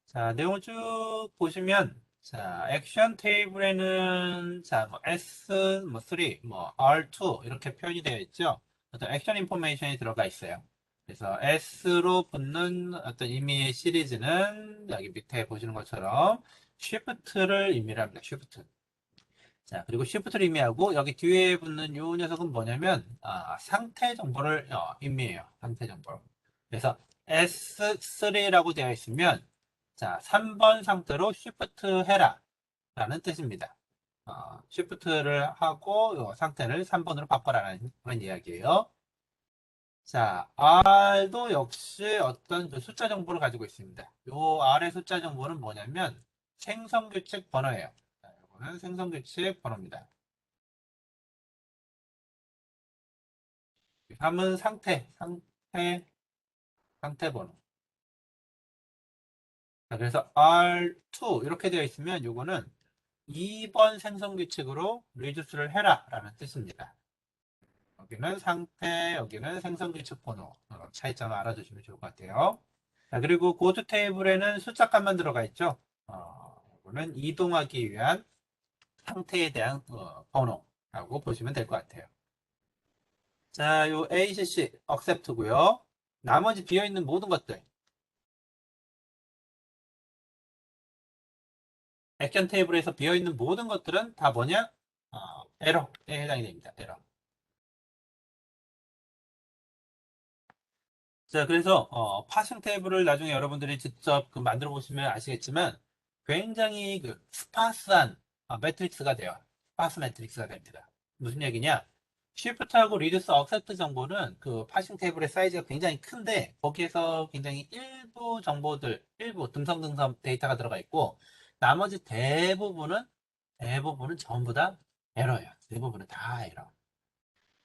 자, 내용을 쭉 보시면, 자, 액션 테이블에는, 자, 뭐, S, 뭐, 3, 뭐, R2, 이렇게 표현이 되어 있죠. 어떤 액션 인포메이션이 들어가 있어요. 그래서 S로 붙는 어떤 의미의 시리즈는 여기 밑에 보시는 것처럼 Shift를 의미를 합니다. Shift. 자, 그리고 Shift를 의미하고 여기 뒤에 붙는 이 녀석은 뭐냐면, 상태 정보를 의미해요. 상태 정보. 그래서 S3라고 되어 있으면 자, 3번 상태로 Shift 해라 라는 뜻입니다. Shift를 하고 요 상태를 3번으로 바꿔라는 그런 이야기예요. 자, R도 역시 어떤 그 숫자 정보를 가지고 있습니다. 요 R의 숫자 정보는 뭐냐면 생성규칙 번호예요. 자, 이거는 생성규칙 번호입니다. 3은 상태 번호. 자, 그래서 R2 이렇게 되어 있으면 요거는 2번 생성규칙으로 리듀스를 해라 라는 뜻입니다. 여기는 상태, 여기는 생성규칙 번호. 차이점을 알아두시면 좋을 것 같아요. 자, 그리고 고트 테이블에는 숫자값만 들어가 있죠. 이거는 이동하기 위한 상태에 대한 번호라고 보시면 될 것 같아요. 자, 요 ACC accept고요. 나머지 비어있는 모든 것들. 액션 테이블에서 비어있는 모든 것들은 다 뭐냐? 에러에 해당이 됩니다. 에러. 자, 그래서 파싱 테이블을 나중에 여러분들이 직접 만들어 보시면 아시겠지만 굉장히 그 스파스한 매트릭스가 돼요. 스파스 매트릭스가 됩니다. 무슨 얘기냐? 쉬프트하고 리듀스 억셉트 정보는 그 파싱 테이블의 사이즈가 굉장히 큰데 거기에서 굉장히 일부 정보들, 일부 듬성듬성 데이터가 들어가 있고 나머지 대부분은 전부 다 에러예요. 대부분은 다 에러.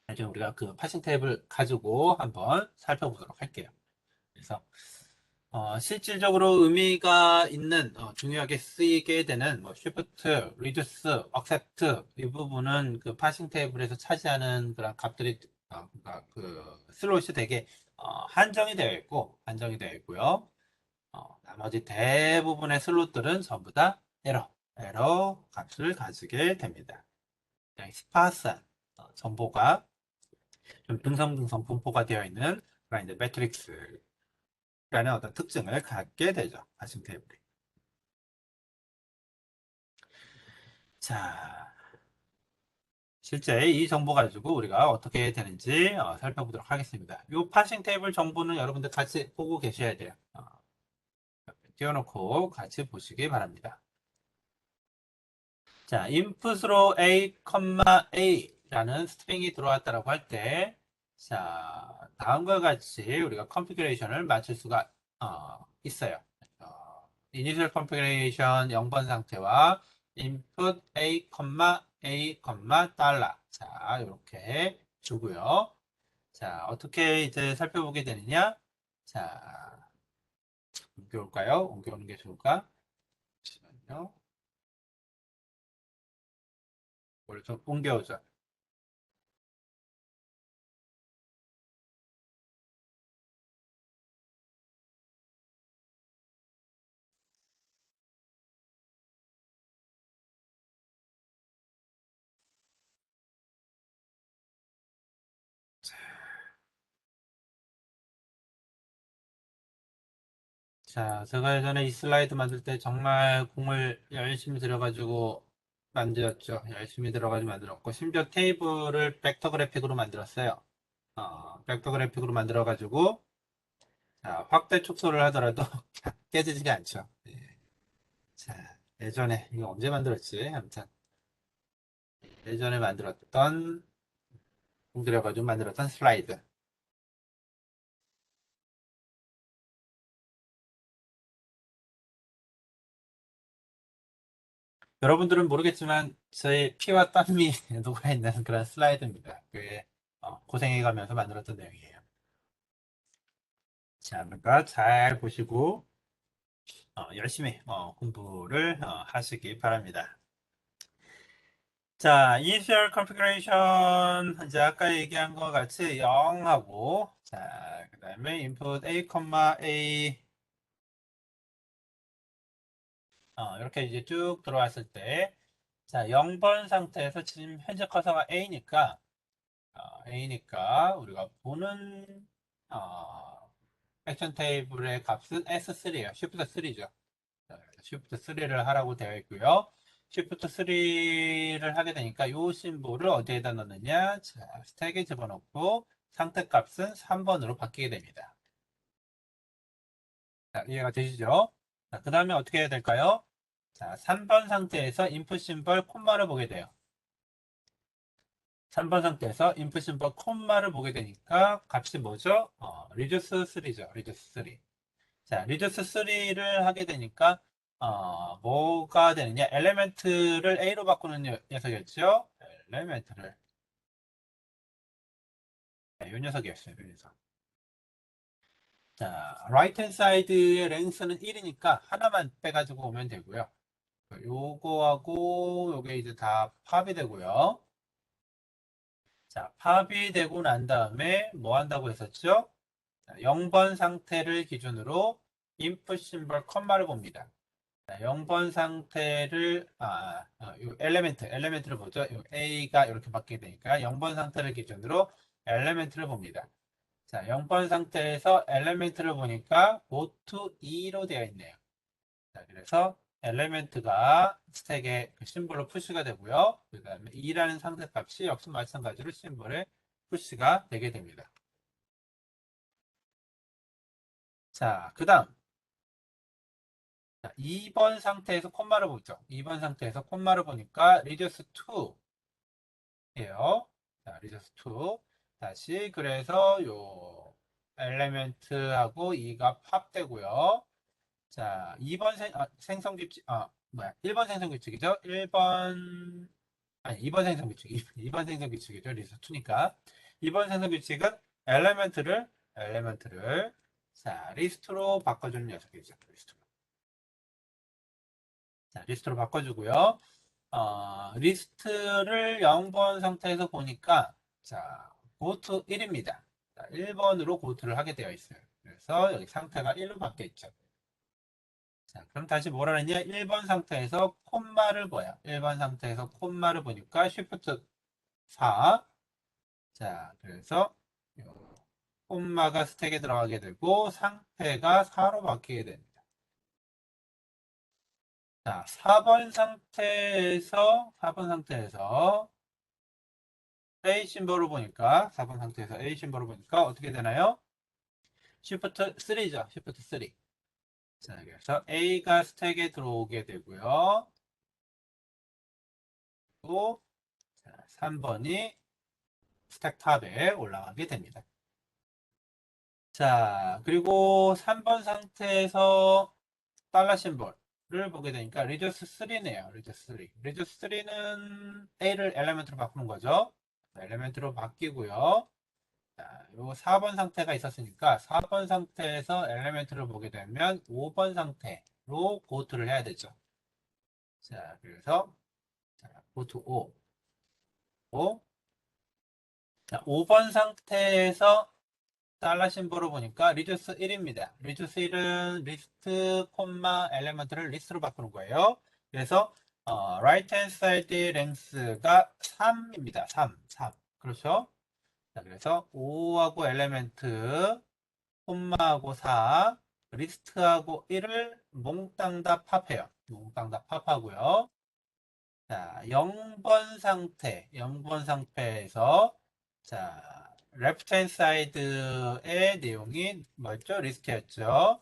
나중에 우리가 그 파싱 테이블 가지고 한번 살펴보도록 할게요. 그래서 실질적으로 의미가 있는 중요하게 쓰이게 되는 뭐 shift, reduce, accept 이 부분은 그 파싱 테이블에서 차지하는 그런 값들이 그러니까 그 슬롯이 되게 한정이 되어 있고요. 나머지 대부분의 슬롯들은 전부 다 에러 값을 가지게 됩니다. 그냥 스파스한 정보가 좀 등성등성 분포가 되어 있는 그런 이제 매트릭스 라는 어떤 특징을 갖게 되죠. 아시면 테이블이. 자, 실제 이 정보 가지고 우리가 어떻게 되는지 살펴보도록 하겠습니다. 이 파싱 테이블 정보는 여러분들 같이 보고 계셔야 돼요. 띄워놓고 같이 보시기 바랍니다. 자, input으로 a라는 스트링이 들어왔다라고 할 때, 자, 다음과 같이 우리가 컨피그레이션을 맞출 수가 있어요. 이니셜 컨피그레이션 0번 상태와 input a, 달러. 자, 이렇게 주고요. 자, 어떻게 이제 살펴보게 되느냐? 자, 옮겨올까요? 옮겨오는 게 좋을까? 잠시만요. 이걸 좀 옮겨오죠. 자, 제가 예전에 이 슬라이드 만들 때 정말 공을 열심히 들여가지고 만들었죠. 열심히 들어가지고 만들었고, 심지어 테이블을 벡터 그래픽으로 만들었어요. 벡터 그래픽으로 만들어가지고, 자, 확대 축소를 하더라도 깨지지가 않죠. 예. 자, 예전에, 이거 언제 만들었지? 아무튼, 예전에 공 들여가지고 만들었던 슬라이드. 여러분들은 모르겠지만, 저의 피와 땀이 녹아있는 그런 슬라이드입니다. 꽤 고생해가면서 만들었던 내용이에요. 자, 그러니까 잘 보시고 열심히 공부를 하시기 바랍니다. 자, initial configuration 이제 아까 얘기한 것 같이 0하고 자, 그다음에 input a, 이렇게 이제 쭉 들어왔을 때 자, 0번 상태에서 지금 현재 커서가 A니까 우리가 보는 액션 테이블의 값은 S3예요. Shift 3죠. Shift 3를 하라고 되어 있고요. Shift 3를 하게 되니까 이 심볼을 어디에다 넣느냐? 자, 스택에 집어넣고 상태 값은 3번으로 바뀌게 됩니다. 자, 이해가 되시죠? 자, 그 다음에 어떻게 해야 될까요? 자, 3번 상태에서 input 심벌 콤마를 보게 돼요. 3번 상태에서 input 심벌 콤마를 보게 되니까 값이 뭐죠? reduce 3죠. reduce 3. 자, reduce 3를 하게 되니까 뭐가 되느냐? 엘리멘트를 A로 바꾸는 녀석이었죠? 엘리멘트를. 네, 이 녀석이었어요. 이 녀석. 자, right hand side의 랭스는 1이니까 하나만 빼가지고 오면 되고요. 요거하고 요게 이제 다 팝이 되고요. 자, 팝이 되고 난 다음에 뭐 한다고 했었죠? 자, 0번 상태를 기준으로 input symbol 컴마를 봅니다. 자, 0번 상태를 요 엘리멘트를 보죠. 요 A가 이렇게 바뀌게 되니까 0번 상태를 기준으로 엘리멘트를 봅니다. 자, 0번 상태에서 엘리멘트를 보니까 go to 2로 되어 있네요. 자, 그래서 엘리멘트가 스택의 그 심볼로 푸시가 되고요. 그 다음에 2라는 상대값이 역시 마찬가지로 심볼에 푸시가 되게 됩니다. 자, 그 다음 2번 상태에서 콤마를 보죠. 2번 상태에서 콤마를 보니까 reduce to예요. 자, reduce to 다시 그래서 요 엘리멘트하고 2가 팝되고요. 자, 2번 생성 규칙, 1번 생성 규칙이죠. 2번 생성 규칙, 2번 생성 규칙이죠. 리스트2니까. 2번 생성 규칙은 엘리멘트를, 자, 리스트로 바꿔주는 녀석이죠. 리스트로 바꿔주고요. 리스트를 0번 상태에서 보니까, 자, 고트 1입니다. 자, 1번으로 고트를 하게 되어 있어요. 그래서 여기 상태가 1로 바뀌어 있죠. 자, 그럼 다시 뭐라 그랬냐? 1번 상태에서 콤마를 봐요. 1번 상태에서 콤마를 보니까 Shift 4. 자, 그래서 콤마가 스택에 들어가게 되고 상태가 4로 바뀌게 됩니다. 자, 4번 상태에서 A 심볼을 보니까 4번 상태에서 A 심볼을 보니까 어떻게 되나요? Shift 3죠. Shift 3. 자, 그래서 A가 스택에 들어오게 되고요. 또 3번이 스택 탑에 올라가게 됩니다. 자, 그리고 3번 상태에서 달러 심볼을 보게 되니까 reduce 3네요. reduce 3. reduce 3는 A를 엘리멘트로 바꾸는 거죠. 엘리멘트로 바뀌고요. 자, 요 4번 상태가 있었으니까 4번 상태에서 엘리멘트를 보게 되면 5번 상태로 고트를 해야 되죠. 자, 그래서 고트 5. 자, 5번 상태에서 달러 심볼을 보니까 리듀스 1입니다. 리듀스 1은 리스트, 콤마, 엘리먼트를 리스트로 바꾸는 거예요. 그래서 right hand side length가 3입니다. 3. 그렇죠? 자, 그래서 5하고 엘리멘트, 콤마하고 4, 리스트하고 1을 몽땅 다 팝해요. 몽땅 다 팝하고요. 자, 0번 상태에서 자, left hand side의 내용이 뭐였죠? 리스트였죠.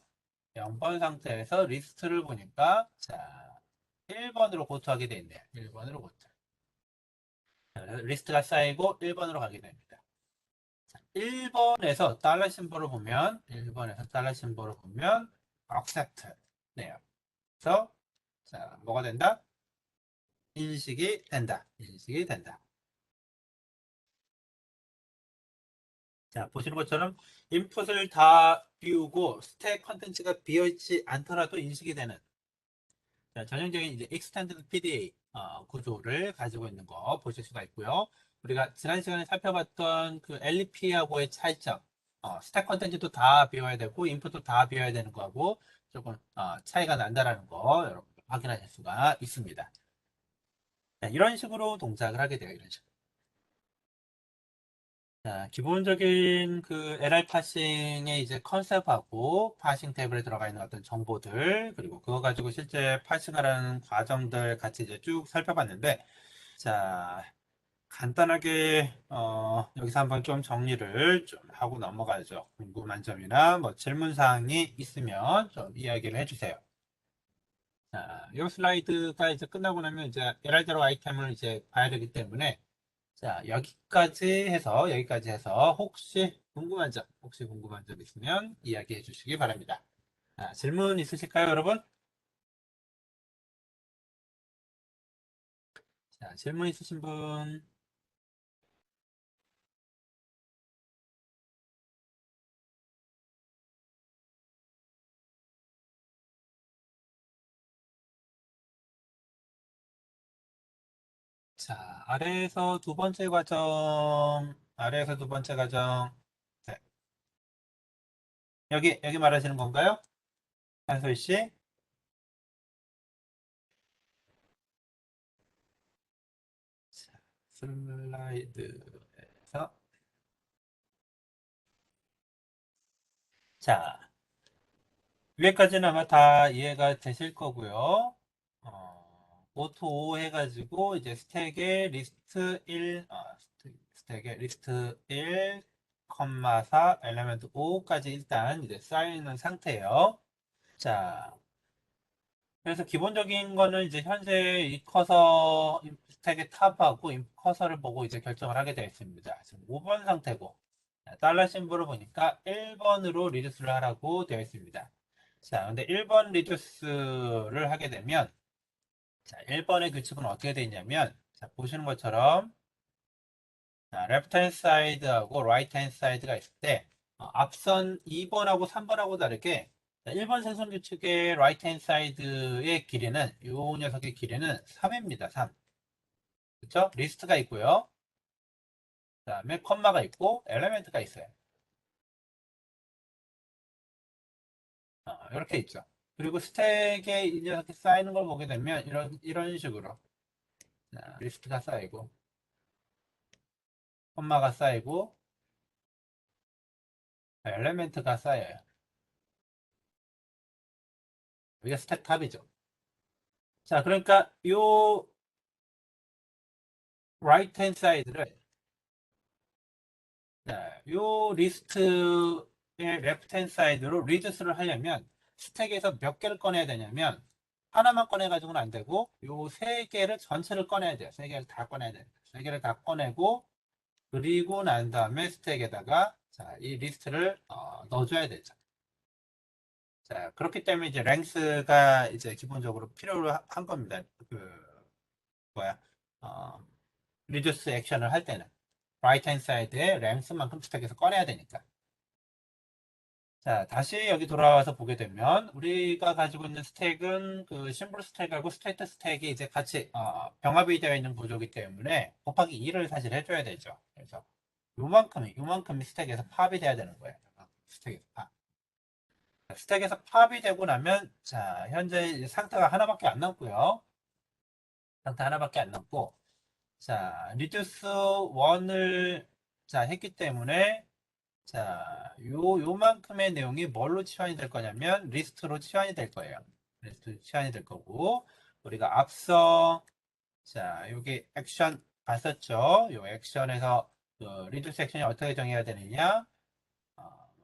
0번 상태에서 리스트를 보니까 자, 1번으로 고트하게 되어 있네요. 1번으로 고트. 자, 리스트가 쌓이고 1번으로 가게 됩니다. 자, 1번에서 달러 심볼을 보면 1번에서 달러 심볼을 보면 accept 네요. 그래서 자, 뭐가 된다? 인식이 된다. 인식이 된다. 자, 보시는 것처럼 인풋을 다 비우고 스택 컨텐츠가 비어있지 않더라도 인식이 되는 자, 전형적인 이제 Extended PDA 구조를 가지고 있는 거 보실 수가 있고요. 우리가 지난 시간에 살펴봤던 그 LP하고의 차이점, 스택 컨텐츠도 다 비워야 되고 인풋도 다 비워야 되는 거하고 조금 차이가 난다라는 거 여러분 확인하실 수가 있습니다. 자, 이런 식으로 동작을 하게 돼요. 이런 식으로. 자, 기본적인 그 LR 파싱의 이제 컨셉하고 파싱 테이블에 들어가 있는 어떤 정보들, 그리고 그거 가지고 실제 파싱하라는 과정들 같이 이제 쭉 살펴봤는데, 자, 간단하게 여기서 한번 좀 정리를 좀 하고 넘어가죠. 궁금한 점이나 뭐 질문 사항이 있으면 좀 이야기를 해주세요. 자, 이 슬라이드가 이제 끝나고 나면 이제 에랄드로 아이템을 이제 봐야 되기 때문에 자, 여기까지 해서 혹시 궁금한 점 있으면 이야기해 주시기 바랍니다. 자, 질문 있으실까요, 여러분? 자, 질문 있으신 분? 자, 아래에서 두 번째 과정. 네, 여기 말하시는 건가요? 한솔 씨? 자, 슬라이드에서. 자, 위에까지는 아마 다 이해가 되실 거고요. 오토 5 해가지고 이제 스택에 리스트 1, 스택에 리스트 1, 4, 엘리멘트 5까지 일단 이제 쌓여 있는 상태예요. 자, 그래서 기본적인 거는 이제 현재 이 커서 스택의 탑하고 이 커서를 보고 이제 결정을 하게 되어 있습니다. 지금 5번 상태고 달러 심볼을 보니까 1번으로 리듀스를 하라고 되어 있습니다. 자, 근데 1번 리듀스를 하게 되면 자, 1번의 규칙은 어떻게 되어 있냐면 자, 보시는 것처럼 자, 레프트 핸드 사이드하고 라이트 핸드 사이드가 있을 때 앞선 2번하고 3번하고 다르게 1번 생성 규칙의 라이트 핸드 사이드의 길이는 이 녀석의 길이는 3입니다. 3. 그렇죠? 리스트가 있고요. 그다음에 컴마가 있고 엘리멘트가 있어요. 이렇게 있죠. 그리고 스택에 이 녀석이 쌓이는 걸 보게 되면 이런 식으로 자, 리스트가 쌓이고 콤마가 쌓이고 엘리멘트가 쌓여요. 이게 스택 탑이죠. 자, 그러니까 요 라이트 핸드 사이드를 요 리스트의 레프트 핸드 사이드로 리듀스를 하려면 스택에서 몇 개를 꺼내야 되냐면 하나만 꺼내 가지고는 안 되고 요 세 개를 전체를 꺼내야 돼요. 세 개를 다 꺼내야 돼요. 세 개를 다 꺼내고 그리고 난 다음에 스택에다가 자, 이 리스트를 넣어줘야 되죠. 자, 그렇기 때문에 이제 랭스가 이제 기본적으로 필요로 한 겁니다. 그 뭐야 어, 리듀스 액션을 할 때는 라이트 핸드 사이드에 랭스만큼 스택에서 꺼내야 되니까. 자, 다시 여기 돌아와서 보게 되면 우리가 가지고 있는 스택은 그 심볼 스택하고 스테이트 스택이 이제 같이 병합이 되어 있는 구조이기 때문에 곱하기 2를 사실 해줘야 되죠. 그래서 요만큼이 스택에서 팝이 돼야 되는 거예요. 스택에서 팝. 스택에서 팝이 되고 나면 자, 현재 상태가 하나밖에 안 남고요. 상태 하나밖에 안 남고 자, 리듀스 1을 자, 했기 때문에 자, 요만큼의 내용이 뭘로 치환이 될 거냐면 리스트로 치환이 될 거예요. 리스트로 치환이 될 거고 우리가 앞서 자, 여기 액션 봤었죠? 요 액션에서 그 리듀스 액션이 어떻게 정해야 되느냐?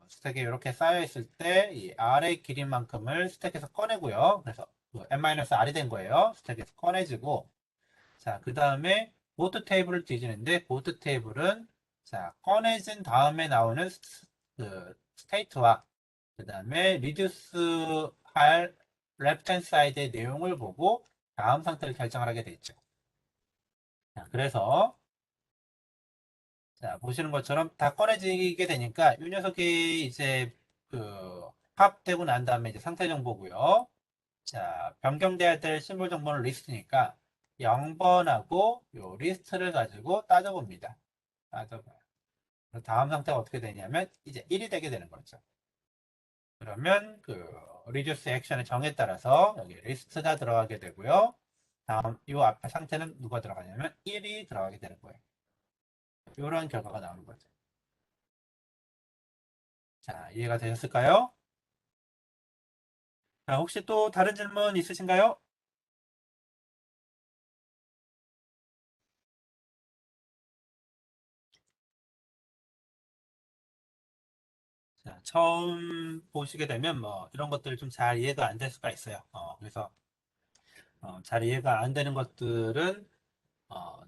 스택에 이렇게 쌓여 있을 때 이 R의 길이만큼을 스택에서 꺼내고요. 그래서 그 n-R이 된 거예요. 스택에서 꺼내지고 자, 그 다음에 보트 테이블을 뒤지는데 보트 테이블은 자, 꺼내진 다음에 나오는 그 스테이트와 그 다음에 리듀스 할 레프트 핸드 사이드의 내용을 보고 다음 상태를 결정을 하게 되죠. 자, 그래서 자, 보시는 것처럼 다 꺼내지게 되니까 이 녀석이 이제 그 합되고 난 다음에 이제 상태 정보고요. 자, 변경돼야 될 심볼 정보는 리스트니까 0번하고 요 리스트를 가지고 따져봅니다. 따져봐요. 다음 상태가 어떻게 되냐면 이제 1이 되게 되는 거죠. 그러면 그 reduce 액션의 정에 따라서 여기 리스트가 들어가게 되고요. 다음 이 앞에 상태는 누가 들어가냐면 1이 들어가게 되는 거예요. 이런 결과가 나오는 거죠. 자, 이해가 되셨을까요? 자, 혹시 또 다른 질문 있으신가요? 자, 처음 보시게 되면 뭐 이런 것들 좀 잘 이해가 안 될 수가 있어요. 그래서 잘 이해가 안 되는 것들은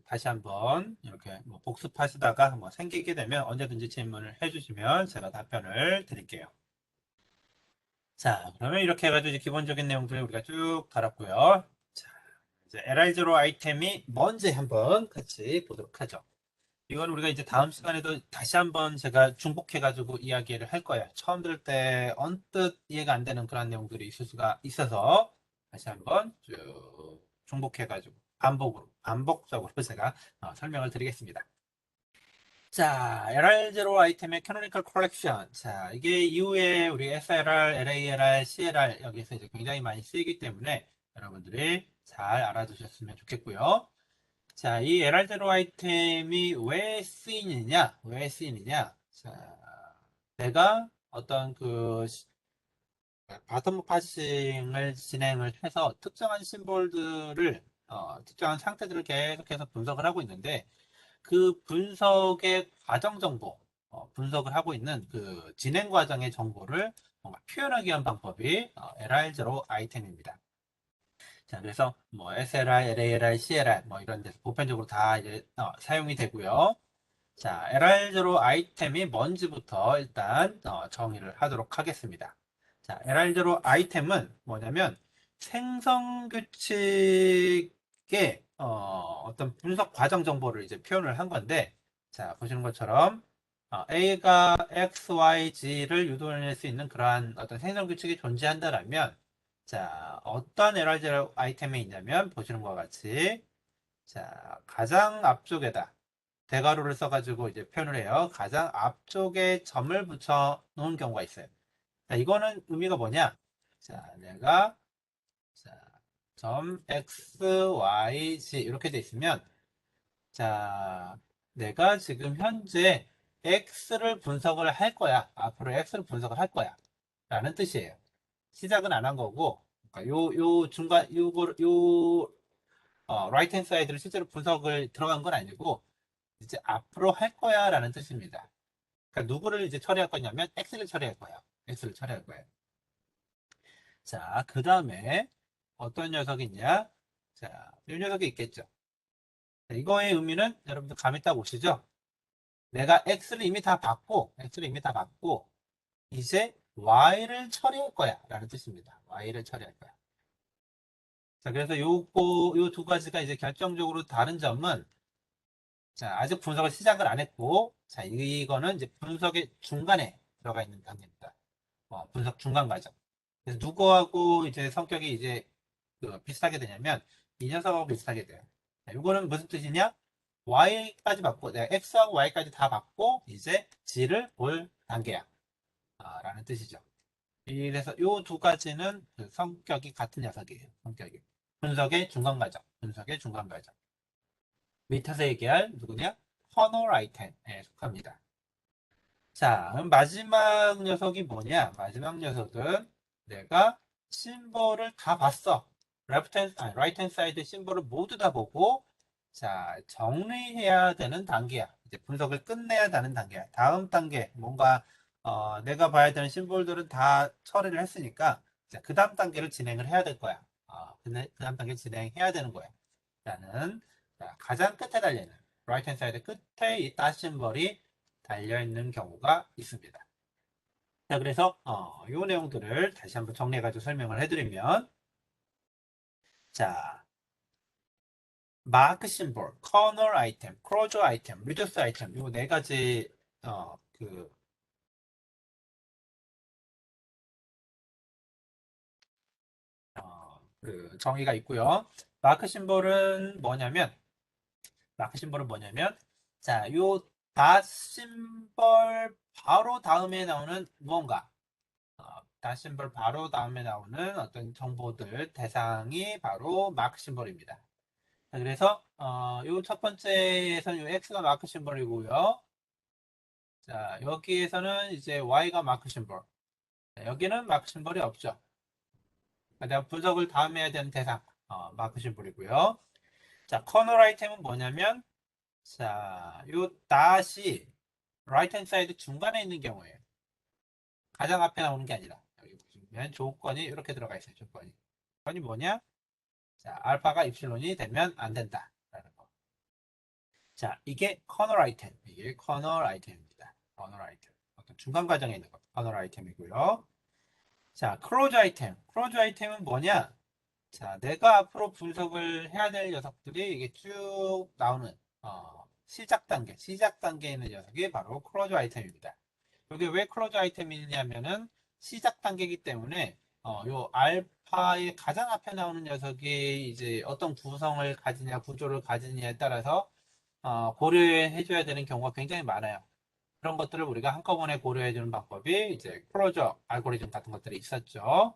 다시 한번 이렇게 뭐 복습하시다가 뭐 생기게 되면 언제든지 질문을 해주시면 제가 답변을 드릴게요. 자, 그러면 이렇게 해가지고 이제 기본적인 내용들을 우리가 쭉 달았고요. 자, 이제 LR0 아이템이 뭔지 한번 같이 보도록 하죠. 이건 우리가 이제 다음 시간에도 다시 한번 제가 중복해가지고 이야기를 할 거예요. 처음 들을 때 언뜻 이해가 안 되는 그런 내용들이 있을 수가 있어서 다시 한번 쭉 중복해가지고 반복적으로 제가 설명을 드리겠습니다. 자, LR0 아이템의 캐노니컬 컬렉션. 자, 이게 이후에 우리 SLR, LALR, CLR 여기서 이제 굉장히 많이 쓰이기 때문에 여러분들이 잘 알아두셨으면 좋겠고요. 자, 이 LR0 아이템이 왜 쓰이느냐? 왜 쓰이느냐? 자, 내가 어떤 바텀 파싱을 진행을 해서 특정한 심볼들을 특정한 상태들을 계속해서 분석을 하고 있는데 그 분석의 과정 정보, 분석을 하고 있는 그 진행 과정의 정보를 뭔가 표현하기 위한 방법이 LR0 아이템입니다. 자, 그래서 뭐 SLR, LALR, CLR 뭐 이런 데서 보편적으로 다 이제 사용이 되고요. 자, LR0 아이템이 뭔지부터 일단 정의를 하도록 하겠습니다. 자, LR0 아이템은 뭐냐면 생성 규칙의 어떤 분석 과정 정보를 이제 표현을 한 건데, 자, 보시는 것처럼 A가 X, Y, G를 유도해낼 수 있는 그러한 어떤 생성 규칙이 존재한다라면, 자, 어떤 LR0 아이템이 있냐면 보시는 것과 같이, 자, 가장 앞쪽에다 대괄호를 써가지고 이제 표현을 해요. 가장 앞쪽에 점을 붙여 놓은 경우가 있어요. 자, 이거는 의미가 뭐냐? 자, 내가 자, 점 x, y, z 이렇게 돼 있으면 자, 내가 지금 현재 x를 분석을 할 거야. 앞으로 x를 분석을 할 거야. 라는 뜻이에요. 시작은 안 한 거고, 그러니까 요 중간, right hand side를 실제로 분석을 들어간 건 아니고, 이제 앞으로 할 거야 라는 뜻입니다. 그러니까 누구를 이제 처리할 거냐면 X를 처리할 거예요. X를 처리할 거예요. 자, 그 다음에 어떤 녀석이 있냐? 자, 이 녀석이 있겠죠. 자, 이거의 의미는 여러분들 감이 딱 오시죠? 내가 X를 이미 다 받고, 이제 Y를 처리할 거야 라는 뜻입니다. Y를 처리할 거야. 자, 그래서 요 두 가지가 이제 결정적으로 다른 점은 자, 아직 분석을 시작을 안 했고, 자, 이거는 이제 분석의 중간에 들어가 있는 단계입니다. 분석 중간 과정. 그래서 누구하고 이제 성격이 이제 비슷하게 되냐면 이 녀석하고 비슷하게 돼요. 자, 이거는 무슨 뜻이냐? y까지 받고 내가 x하고 y까지 다 받고 이제 g를 볼 단계야. 라는 뜻이죠. 그래서 이 두 가지는 그 성격이 같은 녀석이에요. 성격이. 분석의 중간 과정. 밑에서 얘기할 누구냐? 커널 아이템에 속합니다. 자, 그럼 마지막 녀석이 뭐냐? 마지막 녀석은 내가 심볼을 다 봤어. 라이트 핸 사이드 심볼을 모두 다 보고, 자, 정리해야 되는 단계야. 이제 분석을 끝내야 되는 단계야. 다음 단계, 뭔가, 내가 봐야 되는 심볼들은 다 처리를 했으니까, 자, 그 다음 단계를 진행을 해야 될 거야. 그 다음 단계 진행해야 되는 거야. 라는, 자, 가장 끝에 달려있는, 라이트 핸 사이드 끝에 이 심볼이 달려있는 경우가 있습니다. 자, 그래서 이 내용들을 다시 한번 정리해가지고 설명을 해드리면 자, 마크 심볼, 커널 아이템, 크로저 아이템, 리듀스 아이템 이 네 가지 어, 그, 그 정의가 있고요. 마크 심볼은 뭐냐면 자, 요 닷 심볼 바로 다음에 나오는 무언가 닷 심볼 바로 다음에 나오는 어떤 정보들 대상이 바로 마크 심볼입니다. 자, 그래서 요 첫 번째에서는 요 X가 마크 심볼이고요. 자, 여기에서는 이제 Y가 마크 심볼. 자, 여기는 마크 심볼이 없죠. 그러니까 내가 분석을 다음에 해야 되는 대상 마크 심볼이고요. 자, 커널 아이템은 뭐냐면 자, 요 닷이 right hand side 중간에 있는 경우에요. 가장 앞에 나오는 게 아니라 여기 보시면 조건이 이렇게 들어가 있어요. 조건이 뭐냐? 자, 알파가 입실론이 되면 안 된다. 라는 거. 자, 이게 커널 아이템. 이게 커널 아이템입니다. 커널 아이템. 어떤 중간 과정에 있는 것. 커널 아이템이고요. 자, 클로즈 아이템. 클로즈 아이템은 뭐냐? 자, 내가 앞으로 분석을 해야 될 녀석들이 이게 쭉 나오는 시작 단계에 있는 녀석이 바로 클로즈 아이템입니다. 이게 왜 클로즈 아이템이냐면은 시작 단계이기 때문에 요 알파의 가장 앞에 나오는 녀석이 이제 어떤 구성을 가지냐, 구조를 가지냐에 따라서 고려해 줘야 되는 경우가 굉장히 많아요. 그런 것들을 우리가 한꺼번에 고려해 주는 방법이 이제 클로저 알고리즘 같은 것들이 있었죠.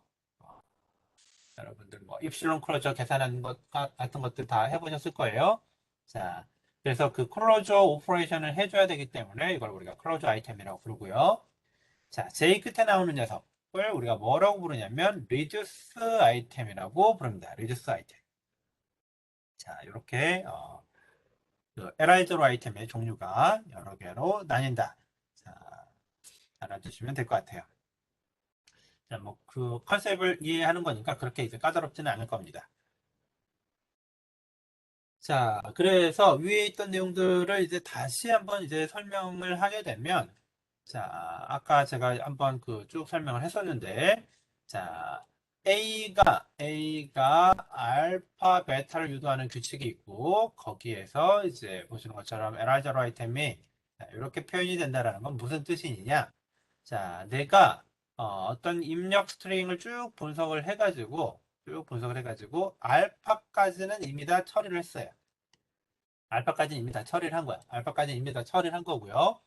여러분들 뭐 입실론 클로저 계산하는 것 같은 것들 다 해보셨을 거예요. 자, 그래서 그 클로저 오퍼레이션을 해줘야 되기 때문에 이걸 우리가 클로저 아이템이라고 부르고요. 자, 제일 끝에 나오는 녀석을 우리가 뭐라고 부르냐면 리듀스 아이템이라고 부릅니다. 리듀스 아이템. 자, 이렇게 그 에라이저로 아이템의 종류가 여러 개로 나뉜다. 자, 알아두시면 될 것 같아요. 자, 뭐 그 컨셉을 이해하는 거니까 그렇게 이제 까다롭지는 않을 겁니다. 자, 그래서 위에 있던 내용들을 이제 다시 한번 이제 설명을 하게 되면, 자, 아까 제가 한번 그 쭉 설명을 했었는데, 자, A가 알파, 베타를 유도하는 규칙이 있고, 거기에서 이제 보시는 것처럼 에라이저 아이템이 이렇게 표현이 된다는 건 무슨 뜻이냐? 자, 내가 떤 입력 스트링을 쭉 분석을 해가지고, 알파까지는 이미 다 처리를 했어요. 알파까지는 이미 다 처리를 한 거야. 알파까지는 이미 다 처리를 한 거고요.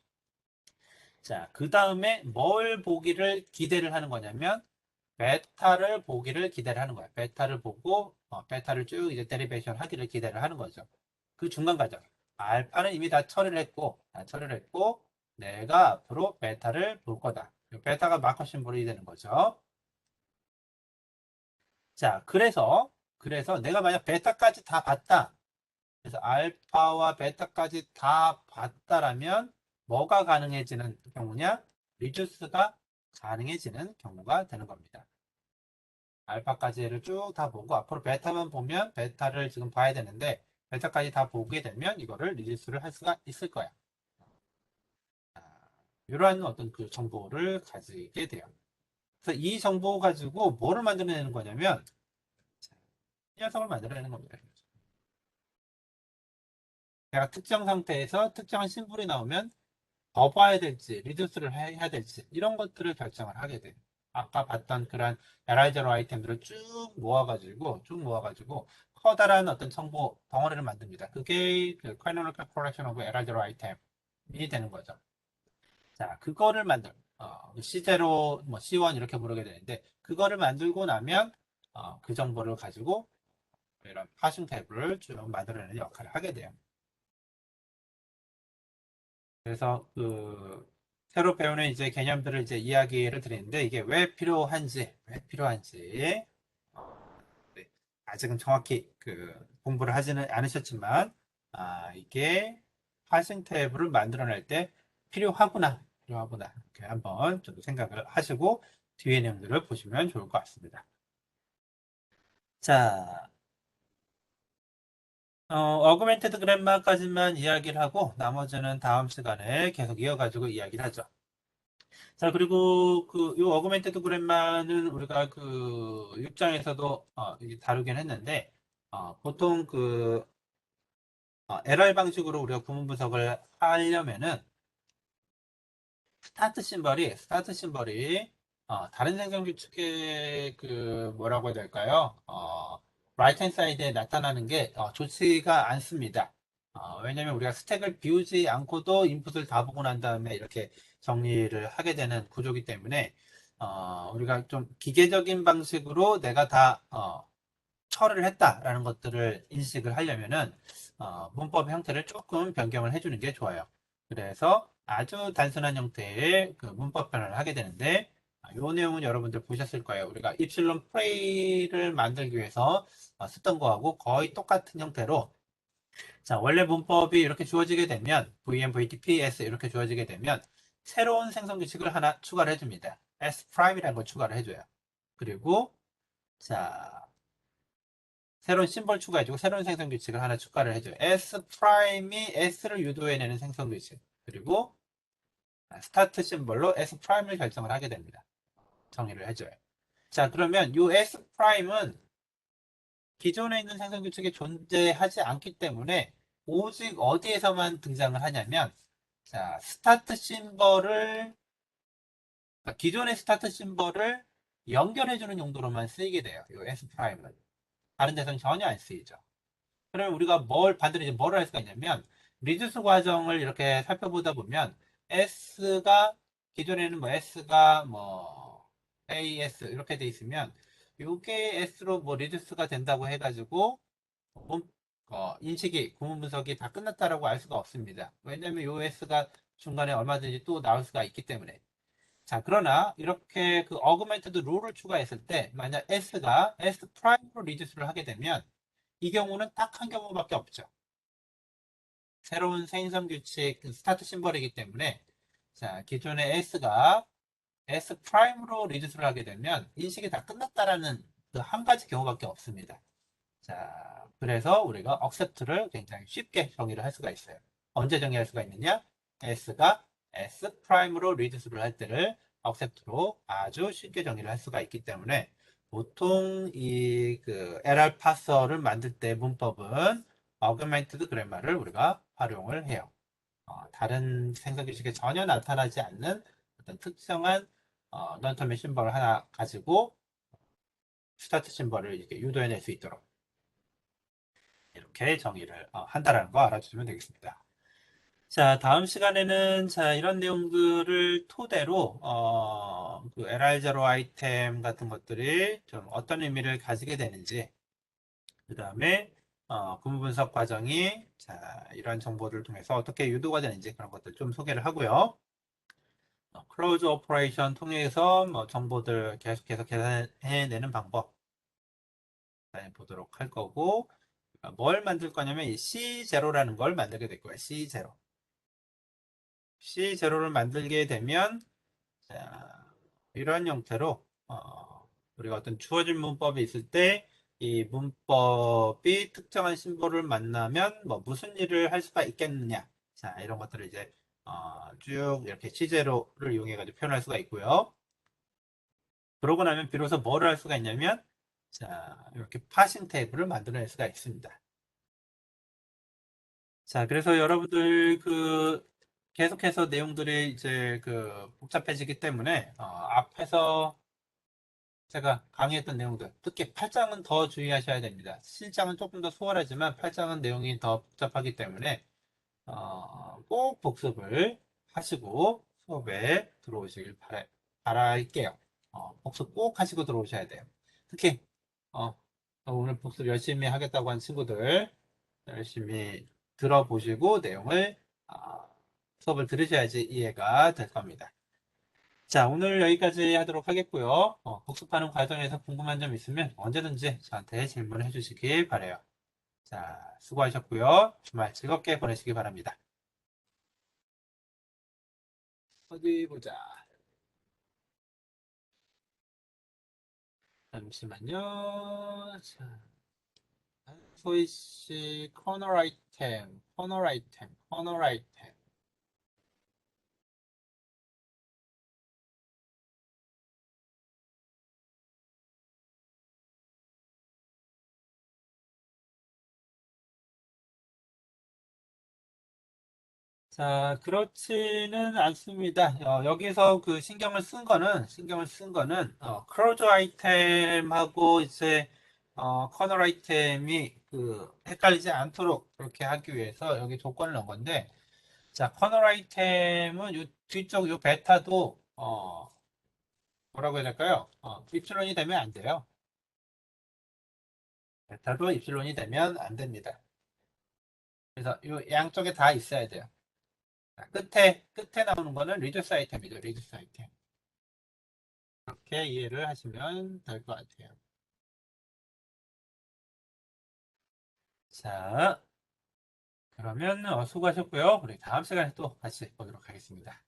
자, 그 다음에 뭘 보기를 기대를 하는 거냐면, 베타를 보기를 기대를 하는 거야. 베타를 보고, 베타를 쭉 이제 데리베이션 하기를 기대를 하는 거죠. 그 중간 과정. 알파는 이미 다 처리를 했고, 내가 앞으로 베타를 볼 거다. 베타가 마커 심볼이 되는 거죠. 자, 그래서 내가 만약 베타까지 다 봤다. 그래서 알파와 베타까지 다 봤다라면 뭐가 가능해지는 경우냐? 리듀스가 가능해지는 경우가 되는 겁니다. 알파까지를 쭉 다 보고 앞으로 베타만 보면 베타를 지금 봐야 되는데 베타까지 다 보게 되면 이거를 리듀스를 할 수가 있을 거야. 이러한 어떤 그 정보를 가지게 돼요. 그래서 이 정보 가지고 뭐를 만들어내는 거냐면 이 녀석을 만들어내는 겁니다. 내가 특정 상태에서 특정한 심볼이 나오면 더 봐야 될지, 리듀스를 해야 될지, 이런 것들을 결정을 하게 돼. 아까 봤던 그런 에라이저로 아이템들을 쭉 모아가지고, 커다란 어떤 정보 덩어리를 만듭니다. 그게 그 Canonical Collection of 에라이저로 아이템이 되는 거죠. 자, 그거를 C0, 뭐 C1 이렇게 부르게 되는데, 그거를 만들고 나면, 그 정보를 가지고 이런 파싱 탭을 쭉 만들어내는 역할을 하게 돼요. 그래서 그 새로 배우는 이제 개념들을 이제 이야기를 드리는데 이게 왜 필요한지 네, 아직은 정확히 그 공부를 하지는 않으셨지만 이게 파싱 탭을 만들어낼 때 필요하구나 이렇게 한번 좀 생각을 하시고 뒤에 내용들을 보시면 좋을 것 같습니다. 자, 어그멘티드 그래마까지만 이야기를 하고 나머지는 다음 시간에 계속 이어가지고 이야기를 하죠. 자, 그리고 이 어그멘테드 그램마는 우리가 그 6장에서도 이제 다루긴 했는데, 보통 LR 방식으로 우리가 구문 분석을 하려면은, 스타트 심벌이, 다른 생성 규칙의 뭐라고 해야 될까요? 라이트 핸 사이드에 나타나는 게 좋지가 않습니다. 왜냐면 우리가 스택을 비우지 않고도 인풋을 다 보고 난 다음에 이렇게 정리를 하게 되는 구조이기 때문에, 우리가 좀 기계적인 방식으로 내가 다, 처리를 했다라는 것들을 인식을 하려면은, 문법 형태를 조금 변경을 해주는 게 좋아요. 그래서 아주 단순한 형태의 그 문법 변환을 하게 되는데, 이 내용은 여러분들 보셨을 거예요. 우리가 입실론 프레이를 만들기 위해서 쓰던 거하고 거의 똑같은 형태로, 자, 원래 문법이 이렇게 주어지게 되면, VM, VT, PS 이렇게 주어지게 되면, 새로운 생성 규칙을 하나 추가를 해줍니다. S'이라는 걸 추가를 해줘요. 그리고 자, 새로운 심벌 추가해주고 새로운 생성 규칙을 하나 추가를 해줘요. S'이 S를 유도해내는 생성 규칙. 그리고 스타트 심벌로 S'을 결정을 하게 됩니다. 정의를 해줘요. 자, 그러면 이 S'은 기존에 있는 생성 규칙이 존재하지 않기 때문에 오직 어디에서만 등장을 하냐면, 자, 기존의 스타트 심벌을 연결해주는 용도로만 쓰이게 돼요. 이 S'은. 다른 데서는 전혀 안 쓰이죠. 그러면 우리가 반대로 이제 뭐를 할 수가 있냐면, 리듀스 과정을 이렇게 살펴보다 보면, 기존에는 뭐 S가 뭐, AS 이렇게 돼 있으면, 요게 S로 뭐 리듀스가 된다고 해가지고, 인식이, 구문 분석이 다 끝났다라고 알 수가 없습니다. 왜냐면 요 S가 중간에 얼마든지 또 나올 수가 있기 때문에. 자, 그러나 이렇게 그 어그멘트드 룰을 추가했을 때 만약 S가 S 프라임으로 리듀스를 하게 되면 이 경우는 딱 한 경우밖에 없죠. 새로운 생성 규칙 스타트 심벌이기 때문에 자, 기존의 S가 S 프라임으로 리듀스를 하게 되면 인식이 다 끝났다라는 그 한 가지 경우밖에 없습니다. 자, 그래서 우리가 accept를 굉장히 쉽게 정의를 할 수가 있어요. 언제 정의할 수가 있느냐? S가 S 프라임으로 리듀스를 할 때를 accept로 아주 쉽게 정의를 할 수가 있기 때문에 보통 이 그 LR 파서를 만들 때 문법은 augmented grammar를 우리가 활용을 해요. 다른 생성 규칙에 전혀 나타나지 않는 어떤 특정한 넌터미 심벌을 하나 가지고 스타트 심벌을 이렇게 유도해낼 수 있도록 이렇게 정의를 한다라는 거 알아주시면 되겠습니다. 자, 다음 시간에는 자, 이런 내용들을 토대로 그 LR0 아이템 같은 것들이 좀 어떤 의미를 가지게 되는지, 그 다음에 구문 분석 과정이 자, 이런 정보들을 통해서 어떻게 유도가 되는지 그런 것들 좀 소개를 하고요. 클로즈 오퍼레이션 통해서 뭐 정보들 계속해서 계산해내는 방법 보도록 할 거고, 뭘 만들 거냐면 이 C0라는 걸 만들게 될 거예요. C0. C0를 만들게 되면 자, 이런 형태로 우리가 어떤 주어진 문법이 있을 때 이 문법이 특정한 심볼을 만나면 뭐 무슨 일을 할 수가 있겠느냐. 자, 이런 것들을 이제 쭉 이렇게 C0를 이용해 가지고 표현할 수가 있고요. 그러고 나면 비로소 뭐를 할 수가 있냐면 자, 이렇게 파싱 테이블을 만들어낼 수가 있습니다. 자, 그래서 여러분들 계속해서 내용들이 이제 복잡해지기 때문에 앞에서 제가 강의했던 내용들, 특히 8장은 더 주의하셔야 됩니다. 7장은 조금 더 수월하지만 8장은 내용이 더 복잡하기 때문에 꼭 복습을 하시고 수업에 들어오시길 바랄게요. 복습 꼭 하시고 들어오셔야 돼요. 특히 오늘 복습 열심히 하겠다고 한 친구들 열심히 들어보시고 내용을 수업을 들으셔야지 이해가 될 겁니다. 자, 오늘 여기까지 하도록 하겠고요. 복습하는 과정에서 궁금한 점 있으면 언제든지 저한테 질문해 주시기 바래요. 자, 수고하셨고요. 주말 즐겁게 보내시기 바랍니다. 어디 보자. 잠시만요. 자, 소이씨 커널 아이템. 자, 그렇지는 않습니다. 여기서 신경을 쓴 거는, 크로즈 아이템하고 이제, 커널 아이템이 헷갈리지 않도록 그렇게 하기 위해서 여기 조건을 넣은 건데, 자, 커널 아이템은 뒤쪽 베타도, 뭐라고 해야 될까요? 입실론이 되면 안 돼요. 베타도 입실론이 되면 안 됩니다. 그래서 이 양쪽에 다 있어야 돼요. 끝에 나오는 거는 리듀스 아이템이죠. 리듀스 아이템. 이렇게 이해를 하시면 될 것 같아요. 자, 그러면 수고하셨고요. 우리 다음 시간에 또 같이 보도록 하겠습니다.